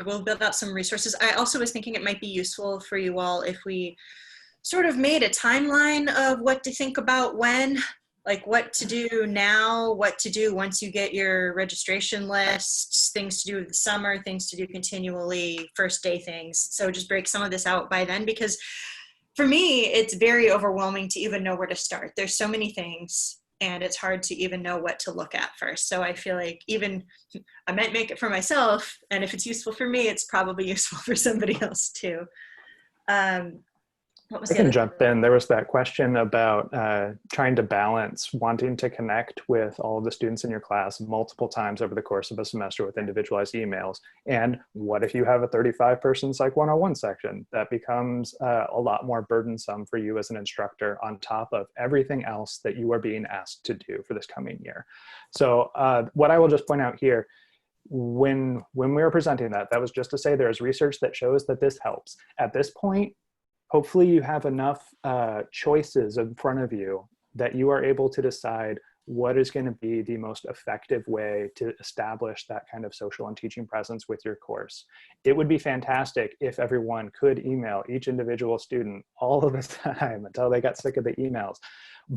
we'll build out some resources. I also was thinking it might be useful for you all if we sort of made a timeline of what to think about when, like what to do now, what to do once you get your registration lists, things to do with the summer, things to do continually, first day things. So just break some of this out by then, because for me, it's very overwhelming to even know where to start. There's so many things and it's hard to even know what to look at first. So I feel like I might make it for myself, and if it's useful for me, it's probably useful for somebody else too. What was I can jump in. There was that question about trying to balance wanting to connect with all of the students in your class multiple times over the course of a semester with individualized emails. And what if you have a 35-person Psych 101 section? That becomes a lot more burdensome for you as an instructor on top of everything else that you are being asked to do for this coming year. So what I will just point out here, when we were presenting that was just to say there's research that shows that this helps. At this point, hopefully you have enough choices in front of you that you are able to decide what is going to be the most effective way to establish that kind of social and teaching presence with your course. It would be fantastic if everyone could email each individual student all of the time until they got sick of the emails.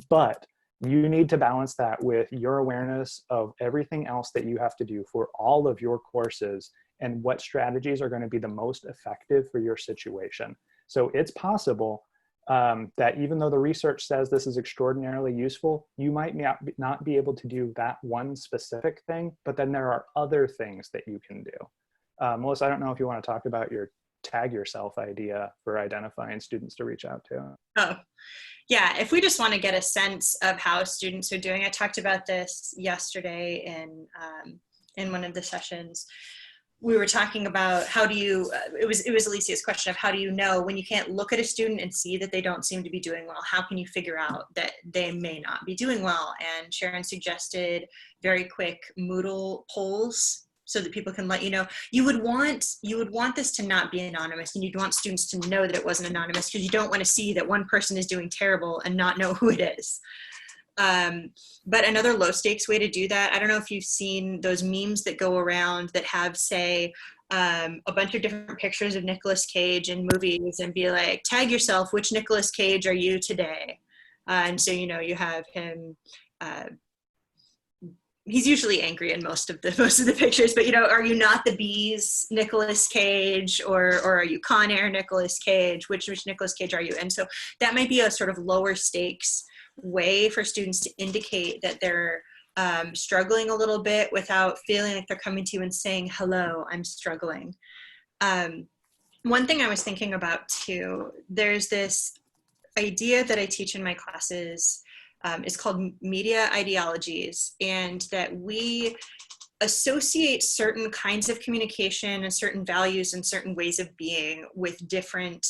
But you need to balance that with your awareness of everything else that you have to do for all of your courses and what strategies are going to be the most effective for your situation. So it's possible that even though the research says this is extraordinarily useful, you might not be able to do that one specific thing, but then there are other things that you can do. Melissa, I don't know if you want to talk about your tag yourself idea for identifying students to reach out to. Oh, yeah. If we just want to get a sense of how students are doing, I talked about this yesterday in one of the sessions. We were talking about how do you, it was Alicia's question of how do you know when you can't look at a student and see that they don't seem to be doing well, how can you figure out that they may not be doing well? And Sharon suggested very quick Moodle polls so that people can let you know. You would want this to not be anonymous, and you'd want students to know that it wasn't anonymous, because you don't want to see that one person is doing terrible and not know who it is. But another low stakes way to do that, I don't know if you've seen those memes that go around that have, say, a bunch of different pictures of Nicolas Cage in movies and be like, tag yourself, which Nicolas Cage are you today? And so, you know, you have him he's usually angry in most of the pictures, but, you know, are you not the bees, Nicolas Cage, or are you Con Air, Nicolas Cage? Which Nicolas Cage are you? And so that might be a sort of lower stakes way for students to indicate that they're struggling a little bit without feeling like they're coming to you and saying, hello, I'm struggling. One thing I was thinking about too, there's this idea that I teach in my classes. It's called media ideologies, and that we associate certain kinds of communication and certain values and certain ways of being with different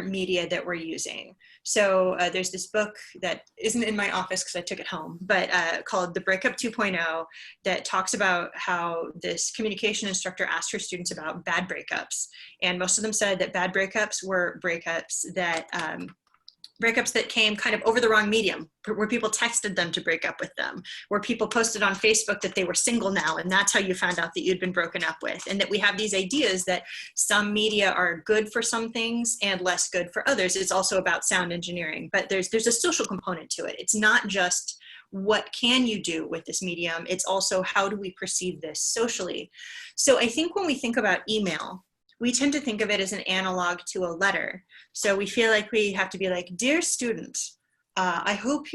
media that we're using. So there's this book that isn't in my office because I took it home, but called The Breakup 2.0, that talks about how this communication instructor asked her students about bad breakups. And most of them said that bad breakups were breakups that came kind of over the wrong medium, where people texted them to break up with them, where people posted on Facebook that they were single now, and that's how you found out that you'd been broken up with. And that we have these ideas that some media are good for some things and less good for others. It's also about sound engineering, but there's a social component to it. It's not just what can you do with this medium, it's also how do we perceive this socially. So I think when we think about email, we tend to think of it as an analog to a letter. So we feel like we have to be like, dear student, I hope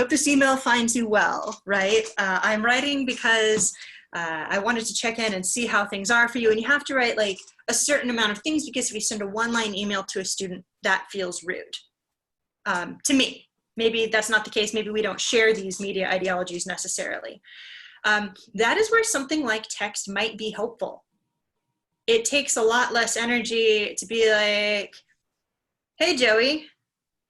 this email finds you well, right? I'm writing because I wanted to check in and see how things are for you. And you have to write like a certain amount of things, because if you send a one-line email to a student, that feels rude to me. Maybe that's not the case. Maybe we don't share these media ideologies necessarily. That is where something like text might be helpful. It takes a lot less energy to be like, hey, Joey,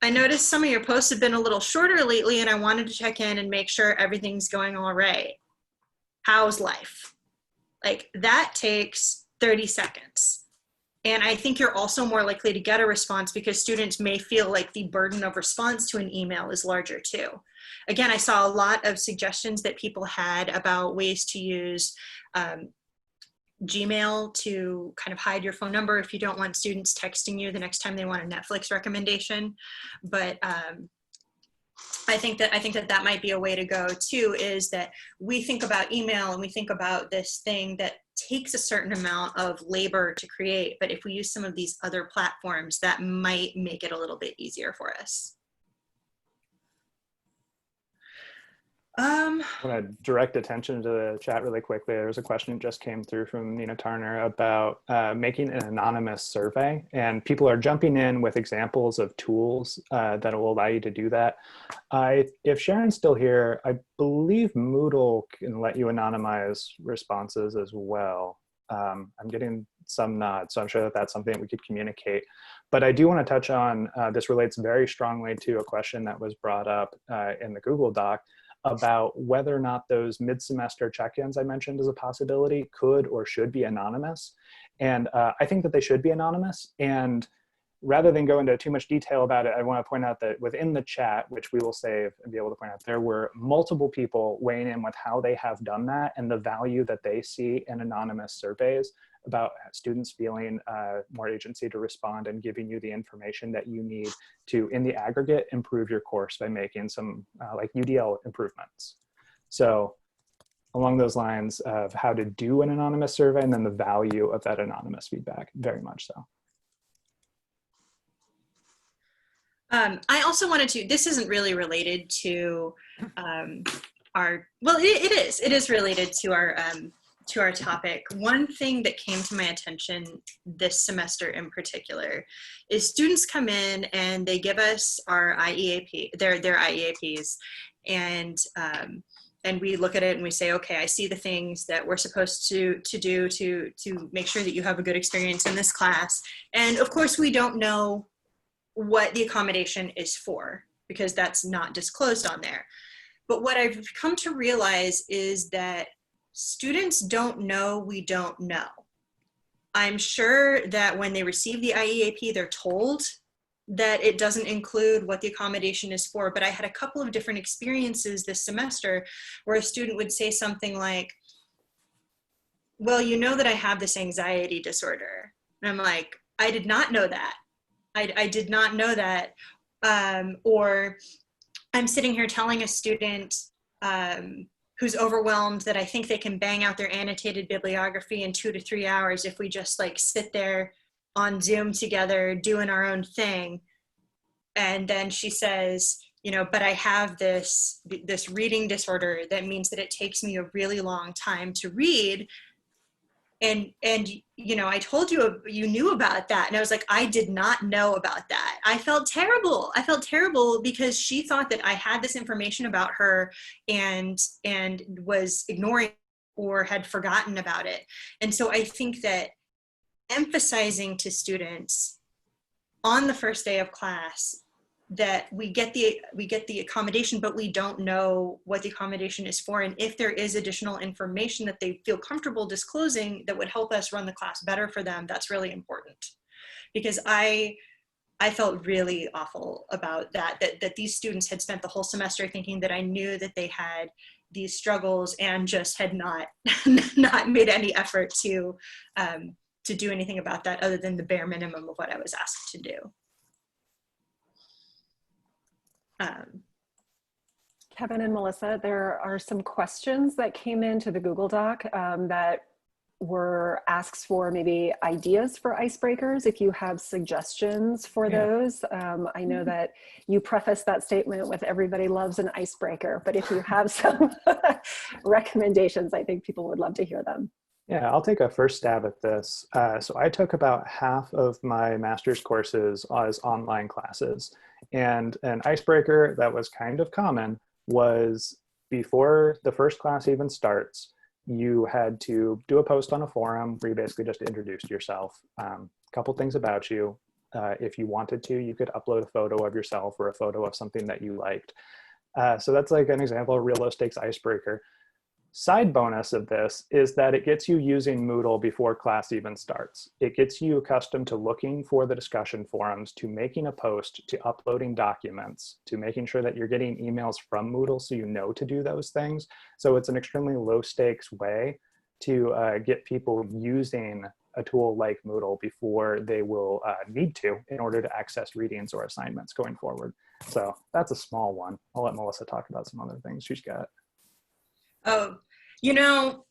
I noticed some of your posts have been a little shorter lately, and I wanted to check in and make sure everything's going all right. How's life? Like, that takes 30 seconds. And I think you're also more likely to get a response because students may feel like the burden of response to an email is larger too. Again, I saw a lot of suggestions that people had about ways to use Gmail to kind of hide your phone number if you don't want students texting you the next time they want a Netflix recommendation. But I think that might be a way to go too, is that we think about email and we think about this thing that takes a certain amount of labor to create. But if we use some of these other platforms, that might make it a little bit easier for us. I want to direct attention to the chat really quickly. There was a question that just came through from Nina Tarner about making an anonymous survey, and people are jumping in with examples of tools that will allow you to do that. If Sharon's still here, I believe Moodle can let you anonymize responses as well. I'm getting some nods, so I'm sure that that's something that we could communicate. But I do want to touch on, this relates very strongly to a question that was brought up in the Google Doc, about whether or not those mid-semester check-ins I mentioned as a possibility could or should be anonymous. And I think that they should be anonymous. And rather than go into too much detail about it, I want to point out that within the chat, which we will save and be able to point out, there were multiple people weighing in with how they have done that and the value that they see in anonymous surveys about students feeling more agency to respond and giving you the information that you need to, in the aggregate, improve your course by making some like UDL improvements. So along those lines of how to do an anonymous survey and then the value of that anonymous feedback, very much so. I also wanted to, this isn't really related to our, well, it is related to our topic. One thing that came to my attention this semester in particular is students come in and they give us our IEAP, their IEAPs, and we look at it and we say, okay, I see the things that we're supposed to do to make sure that you have a good experience in this class. And of course, we don't know what the accommodation is for because that's not disclosed on there. But what I've come to realize is that students don't know we don't know. I'm sure that when they receive the IEAP, they're told that it doesn't include what the accommodation is for, but I had a couple of different experiences this semester where a student would say something like, well, you know that I have this anxiety disorder. And I'm like, I did not know that. I did not know that. Or I'm sitting here telling a student, who's overwhelmed that I think they can bang out their annotated bibliography in 2 to 3 hours if we just like sit there on Zoom together doing our own thing. And then she says, you know, but I have this reading disorder that means that it takes me a really long time to read. And you know, I told you, you knew about that. And I was like, I did not know about that. I felt terrible. I felt terrible because she thought that I had this information about her and was ignoring or had forgotten about it. And so I think that emphasizing to students on the first day of class that we get the accommodation, but we don't know what the accommodation is for. And if there is additional information that they feel comfortable disclosing that would help us run the class better for them, that's really important. Because I felt really awful about that these students had spent the whole semester thinking that I knew that they had these struggles and just had not made any effort to do anything about that other than the bare minimum of what I was asked to do. Kevin and Melissa, there are some questions that came into the Google Doc that were asks for maybe ideas for icebreakers. If you have suggestions for those, I know that you prefaced that statement with everybody loves an icebreaker, but if you have some recommendations, I think people would love to hear them. Yeah, I'll take a first stab at this. So I took about half of my master's courses as online classes. And an icebreaker that was kind of common was before the first class even starts, you had to do a post on a forum where you basically just introduced yourself, a couple things about you. If you wanted to, you could upload a photo of yourself or a photo of something that you liked. So that's like an example of real low stakes icebreaker. Side bonus of this is that it gets you using Moodle before class even starts. It gets you accustomed to looking for the discussion forums, to making a post, to uploading documents, to making sure that you're getting emails from Moodle so you know to do those things. So it's an extremely low stakes way to get people using a tool like Moodle before they will need to in order to access readings or assignments going forward. So that's a small one. I'll let Melissa talk about some other things she's got. Oh, you know,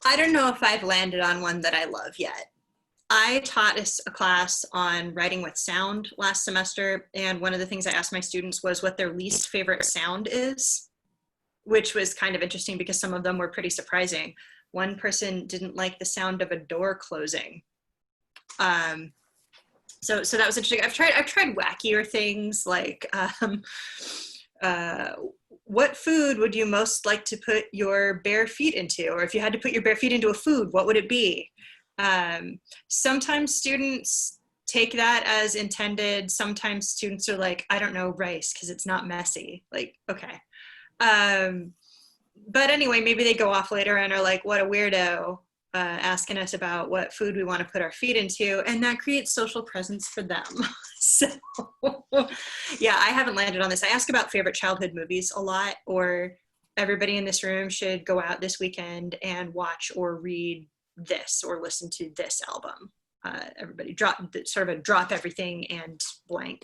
I don't know if I've landed on one that I love yet. I taught a class on writing with sound last semester, and one of the things I asked my students was what their least favorite sound is, which was kind of interesting because some of them were pretty surprising. One person didn't like the sound of a door closing. So that was interesting. I've tried wackier things like, what food would you most like to put your bare feet into? Or if you had to put your bare feet into a food, what would it be? Sometimes students take that as intended. Sometimes students are like, I don't know, rice, because it's not messy. Like, okay. But anyway, maybe they go off later and are like, what a weirdo, asking us about what food we want to put our feet into. And that creates social presence for them. So yeah, I haven't landed on this. I ask about favorite childhood movies a lot, or everybody in this room should go out this weekend and watch or read this or listen to this album. Everybody drop sort of a drop everything and blank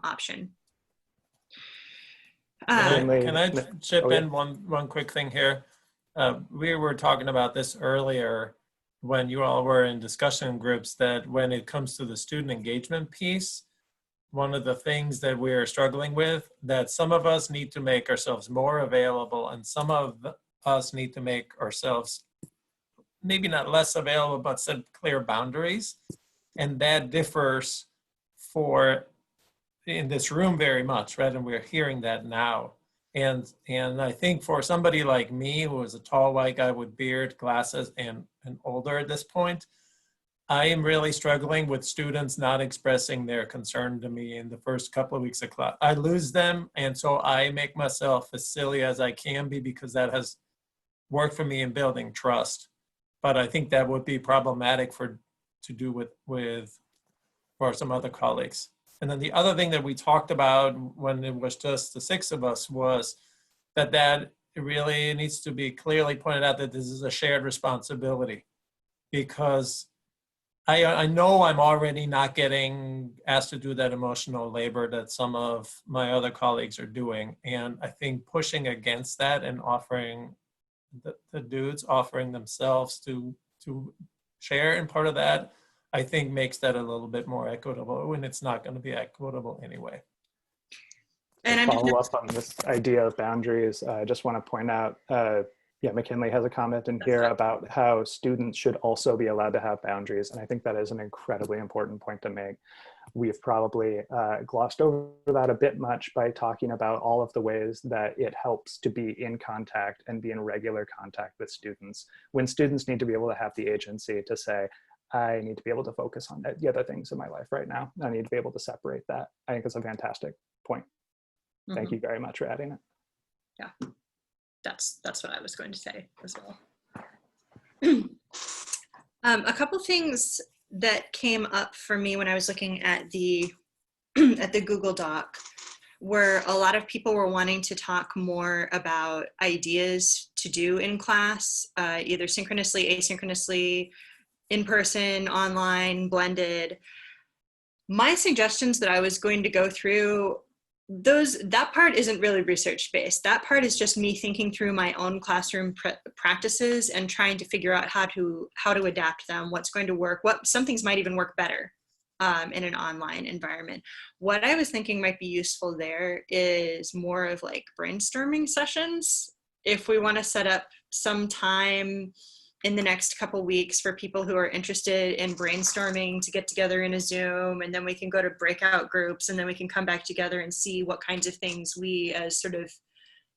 option. Can I chip in one quick thing here? We were talking about this earlier when you all were in discussion groups, that when it comes to the student engagement piece, one of the things that we're struggling with, that some of us need to make ourselves more available and some of us need to make ourselves maybe not less available, but set clear boundaries. And that differs in this room very much, right? And we're hearing that now. And I think for somebody like me, who is a tall white guy with beard, glasses, and older at this point, I am really struggling with students not expressing their concern to me in the first couple of weeks of class. I lose them, and so I make myself as silly as I can be because that has worked for me in building trust. But I think that would be problematic to do for some other colleagues. And then the other thing that we talked about when it was just the 6 of us was that it really needs to be clearly pointed out that this is a shared responsibility, because I know I'm already not getting asked to do that emotional labor that some of my other colleagues are doing. And I think pushing against that and offering the dudes offering themselves to share in part of that, I think makes that a little bit more equitable when it's not going to be equitable anyway. And to follow up on this idea of boundaries, I just want to point out, yeah, McKinley has a comment in here about how students should also be allowed to have boundaries. And I think that is an incredibly important point to make. We've probably glossed over that a bit much by talking about all of the ways that it helps to be in contact and be in regular contact with students, when students need to be able to have the agency to say, I need to be able to focus on the other things in my life right now. I need to be able to separate that. I think it's a fantastic point. Thank you very much for adding it. Yeah, that's what I was going to say as well. A couple things that came up for me when I was looking at the at the Google Doc were a lot of people were wanting to talk more about ideas to do in class, either synchronously, asynchronously, in person, online, blended. My suggestions that I was going to go through, that part isn't really research based. That part is just me thinking through my own classroom practices and trying to figure out how to adapt them, what's going to work, some things might even work better in an online environment. What I was thinking might be useful there is more of like brainstorming sessions. If we want to set up some time in the next couple weeks for people who are interested in brainstorming to get together in a Zoom, and then we can go to breakout groups, and then we can come back together and see what kinds of things we as sort of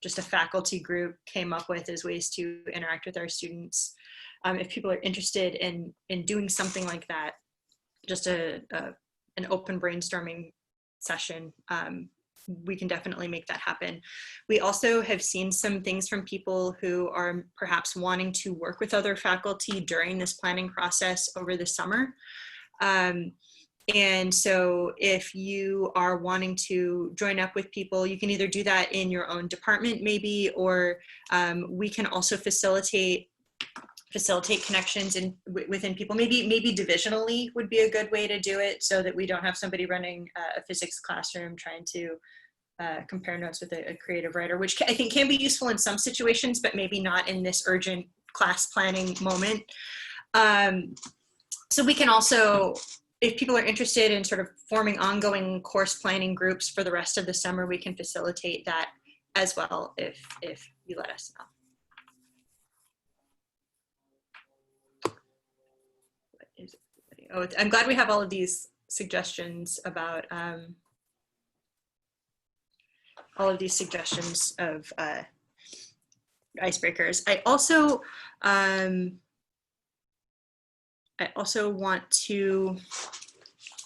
just a faculty group came up with as ways to interact with our students. If people are interested in doing something like that, just an open brainstorming session, we can definitely make that happen. We also have seen some things from people who are perhaps wanting to work with other faculty during this planning process over the summer. And so if you are wanting to join up with people, you can either do that in your own department maybe, or we can also facilitate connections within people. Maybe divisionally would be a good way to do it, so that we don't have somebody running a physics classroom trying to compare notes with a creative writer, which I think can be useful in some situations, but maybe not in this urgent class planning moment. So we can also, if people are interested in sort of forming ongoing course planning groups for the rest of the summer, we can facilitate that as well if you let us know. Oh, I'm glad we have all of these suggestions about of icebreakers. I also want to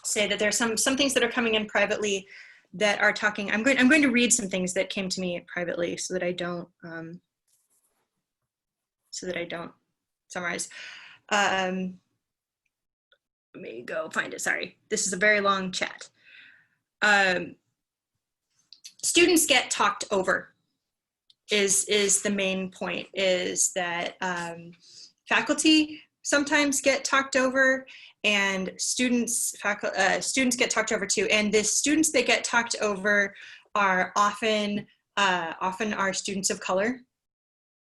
say that there's some things that are coming in privately that are talking. I'm going to read some things that came to me privately so that I don't summarize. Let me go find it. Sorry, this is a very long chat. Students get talked over is the main point, is that faculty sometimes get talked over, and students get talked over too. And the students that get talked over are often are students of color,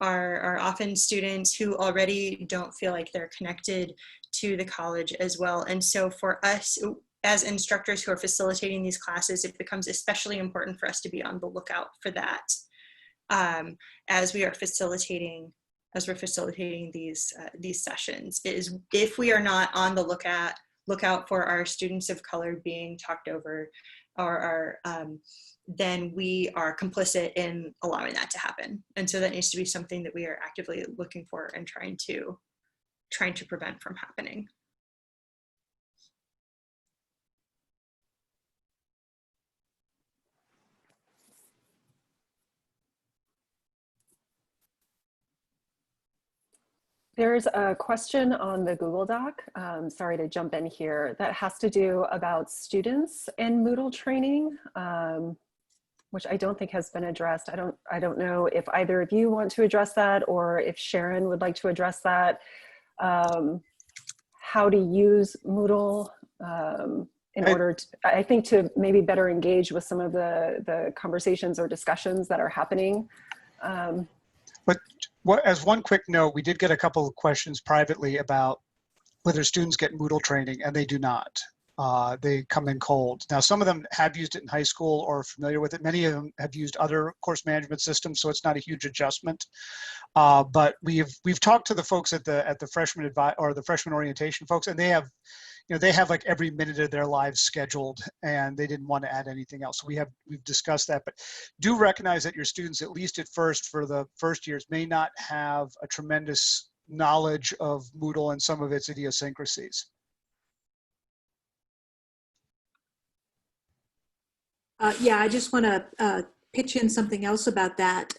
are often students who already don't feel like they're connected to the college as well. And so for us as instructors who are facilitating these classes, it becomes especially important for us to be on the lookout for that as we're facilitating these sessions. Is if we are not on the lookout for our students of color being talked over, or then we are complicit in allowing that to happen. And so that needs to be something that we are actively looking for and trying to prevent from happening. There's a question on the Google Doc, sorry to jump in here, that has to do about students and Moodle training, which I don't think has been addressed. I don't know if either of you want to address that, or if Sharon would like to address that. how to use Moodle in order to, I think, to maybe better engage with some of the conversations or discussions that are happening. But as one quick note, we did get a couple of questions privately about whether students get Moodle training, and they do not. They come in cold. Now, some of them have used it in high school or are familiar with it. Many of them have used other course management systems, so it's not a huge adjustment. But we've talked to the folks at the freshman or the freshman orientation folks, and they have, they have like every minute of their lives scheduled, and they didn't want to add anything else. So we've discussed that, but do recognize that your students, at least at first, for the first years, may not have a tremendous knowledge of Moodle and some of its idiosyncrasies. Yeah, I just want to pitch in something else about that.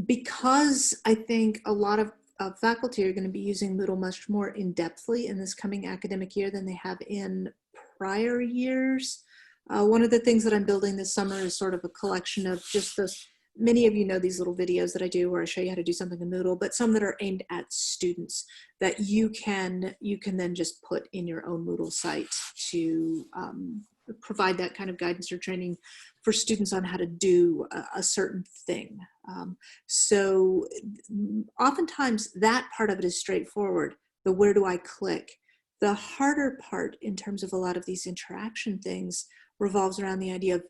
Because I think a lot of faculty are going to be using Moodle much more in-depthly in this coming academic year than they have in prior years. One of the things that I'm building this summer is sort of a collection of just those, many of you know these little videos that I do where I show you how to do something in Moodle, but some that are aimed at students that you can then just put in your own Moodle site to provide that kind of guidance or training for students on how to do a certain thing. So oftentimes that part of it is straightforward, the where do I click. The harder part in terms of a lot of these interaction things revolves around the idea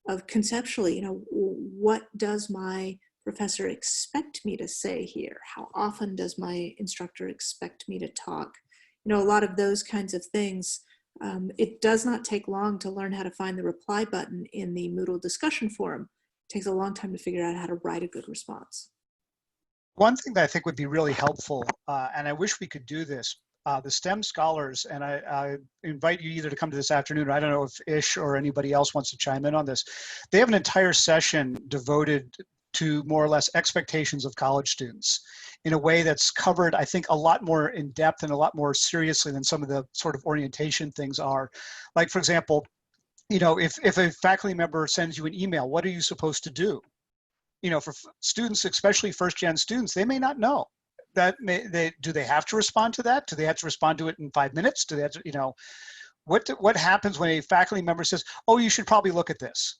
of conceptually, what does my professor expect me to say here? How often does my instructor expect me to talk? A lot of those kinds of things. It does not take long to learn how to find the reply button in the Moodle discussion forum. It takes a long time to figure out how to write a good response. One thing that I think would be really helpful, and I wish we could do this, the STEM scholars, and I invite you either to come to this afternoon, or I don't know if Ish or anybody else wants to chime in on this. They have an entire session devoted to more or less expectations of college students in a way that's covered, I think, a lot more in depth and a lot more seriously than some of the sort of orientation things are. Like, for example, if a faculty member sends you an email, what are you supposed to do? For students, especially first-gen students, they may not know. Do they have to respond to that? Do they have to respond to it in 5 minutes? Do they have to, what happens when a faculty member says, oh, you should probably look at this?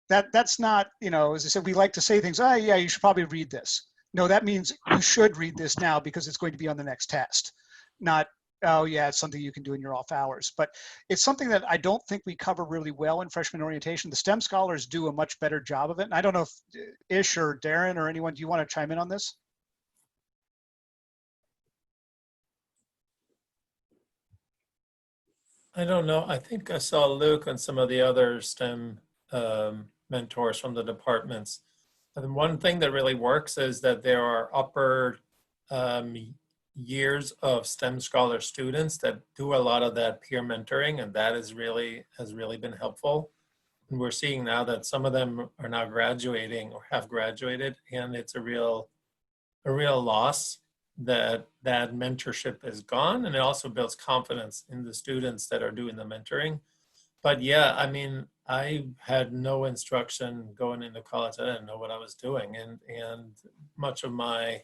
That's not, as I said, we like to say things, oh yeah, you should probably read this. No, that means you should read this now because it's going to be on the next test. Not, oh yeah, it's something you can do in your off hours. But it's something that I don't think we cover really well in freshman orientation. The STEM scholars do a much better job of it. And I don't know if Ish or Darren or anyone, do you want to chime in on this? I don't know. I think I saw Luke and some of the other STEM mentors from the departments. And one thing that really works is that there are upper years of STEM scholar students that do a lot of that peer mentoring, and that has really been helpful. And we're seeing now that some of them are now graduating or have graduated, and it's a real loss that mentorship is gone, and it also builds confidence in the students that are doing the mentoring. But yeah, I mean, I had no instruction going into college. I didn't know what I was doing, and much of my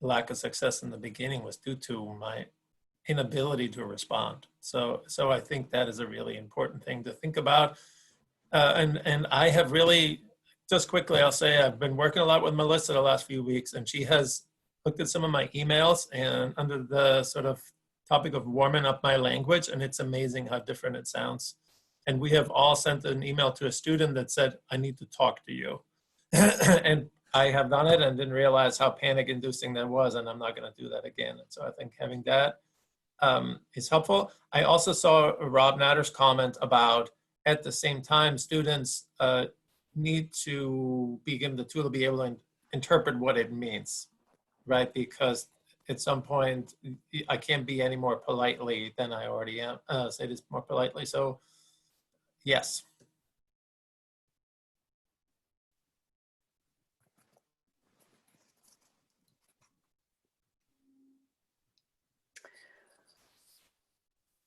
lack of success in the beginning was due to my inability to respond. So I think that is a really important thing to think about. And I have really, just quickly, I'll say I've been working a lot with Melissa the last few weeks, and she has looked at some of my emails and under the sort of topic of warming up my language, and it's amazing how different it sounds. And we have all sent an email to a student that said, I need to talk to you. And I have done it and didn't realize how panic inducing that was, and I'm not gonna do that again. And so I think having that is helpful. I also saw Rob Natter's comment about, at the same time, students need to be given the tool to be able to interpret what it means, right? Because at some point, I can't be any more politely than I already am, say this more politely. So yes.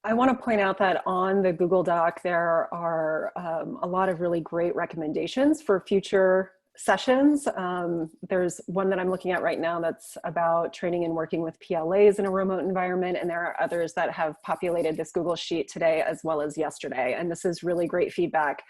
I want to point out that on the Google Doc, there are a lot of really great recommendations for future sessions. There's one that I'm looking at right now that's about training and working with PLAs in a remote environment, and there are others that have populated this Google Sheet today as well as yesterday. And this is really great feedback.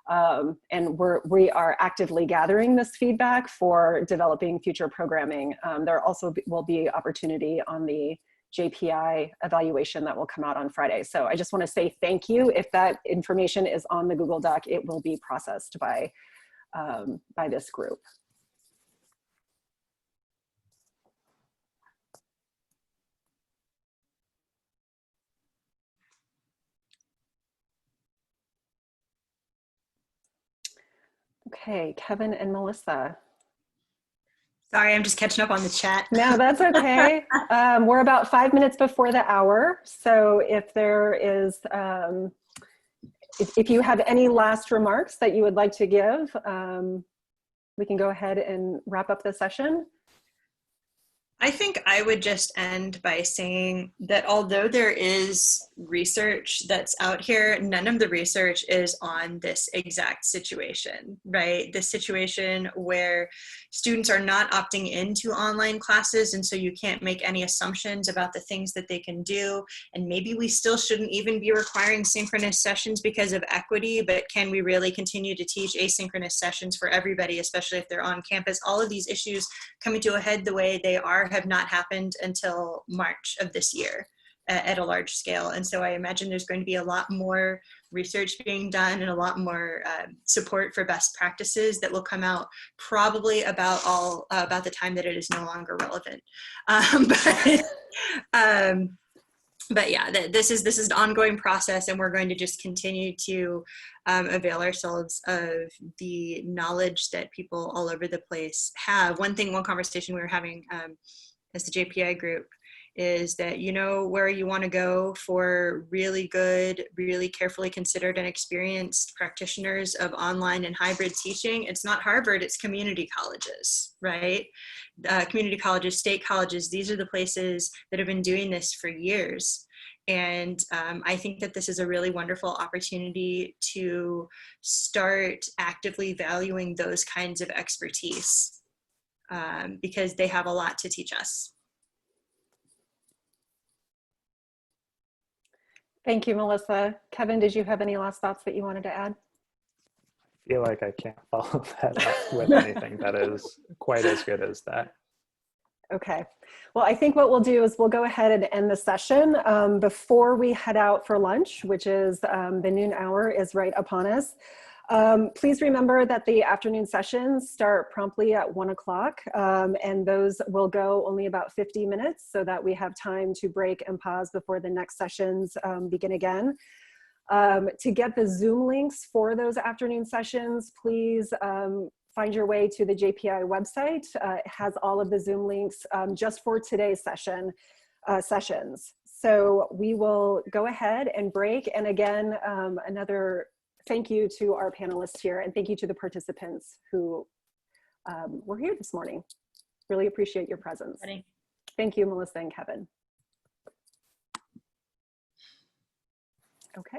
And we are actively gathering this feedback for developing future programming. There also will be opportunity on the JPI evaluation that will come out on Friday. So I just want to say thank you. If that information is on the Google Doc, it will be processed by this group. Okay, Kevin and Melissa. Sorry, I'm just catching up on the chat. No, that's okay. We're about 5 minutes before the hour. So if there is, if you have any last remarks that you would like to give, we can go ahead and wrap up the session. I think I would just end by saying that although there is research that's out here, none of the research is on this exact situation, right? This situation where students are not opting into online classes, and so you can't make any assumptions about the things that they can do. And maybe we still shouldn't even be requiring synchronous sessions because of equity, but can we really continue to teach asynchronous sessions for everybody, especially if they're on campus? All of these issues coming to a head the way they are have not happened until March of this year at a large scale. And so I imagine there's going to be a lot more research being done and a lot more support for best practices that will come out probably about the time that it is no longer relevant. But yeah, this is an ongoing process, and we're going to just continue to avail ourselves of the knowledge that people all over the place have. One conversation we were having as the JPI group is that, you know, where you want to go for really good, really carefully considered and experienced practitioners of online and hybrid teaching, it's not Harvard, it's community colleges, right? Community colleges, state colleges, these are the places that have been doing this for years. And I think that this is a really wonderful opportunity to start actively valuing those kinds of expertise because they have a lot to teach us. Thank you, Melissa. Kevin, did you have any last thoughts that you wanted to add? I feel like I can't follow that up with anything that is quite as good as that. Okay. Well, I think what we'll do is we'll go ahead and end the session before we head out for lunch, which is the noon hour is right upon us. Please remember that the afternoon sessions start promptly at 1 o'clock, and those will go only about 50 minutes so that we have time to break and pause before the next sessions begin again. To get the Zoom links for those afternoon sessions, please find your way to the JPI website. It has all of the Zoom links just for today's sessions. So we will go ahead and break. And again, another thank you to our panelists here, and thank you to the participants who were here this morning. Really appreciate your presence. Thank you, Melissa and Kevin. Okay.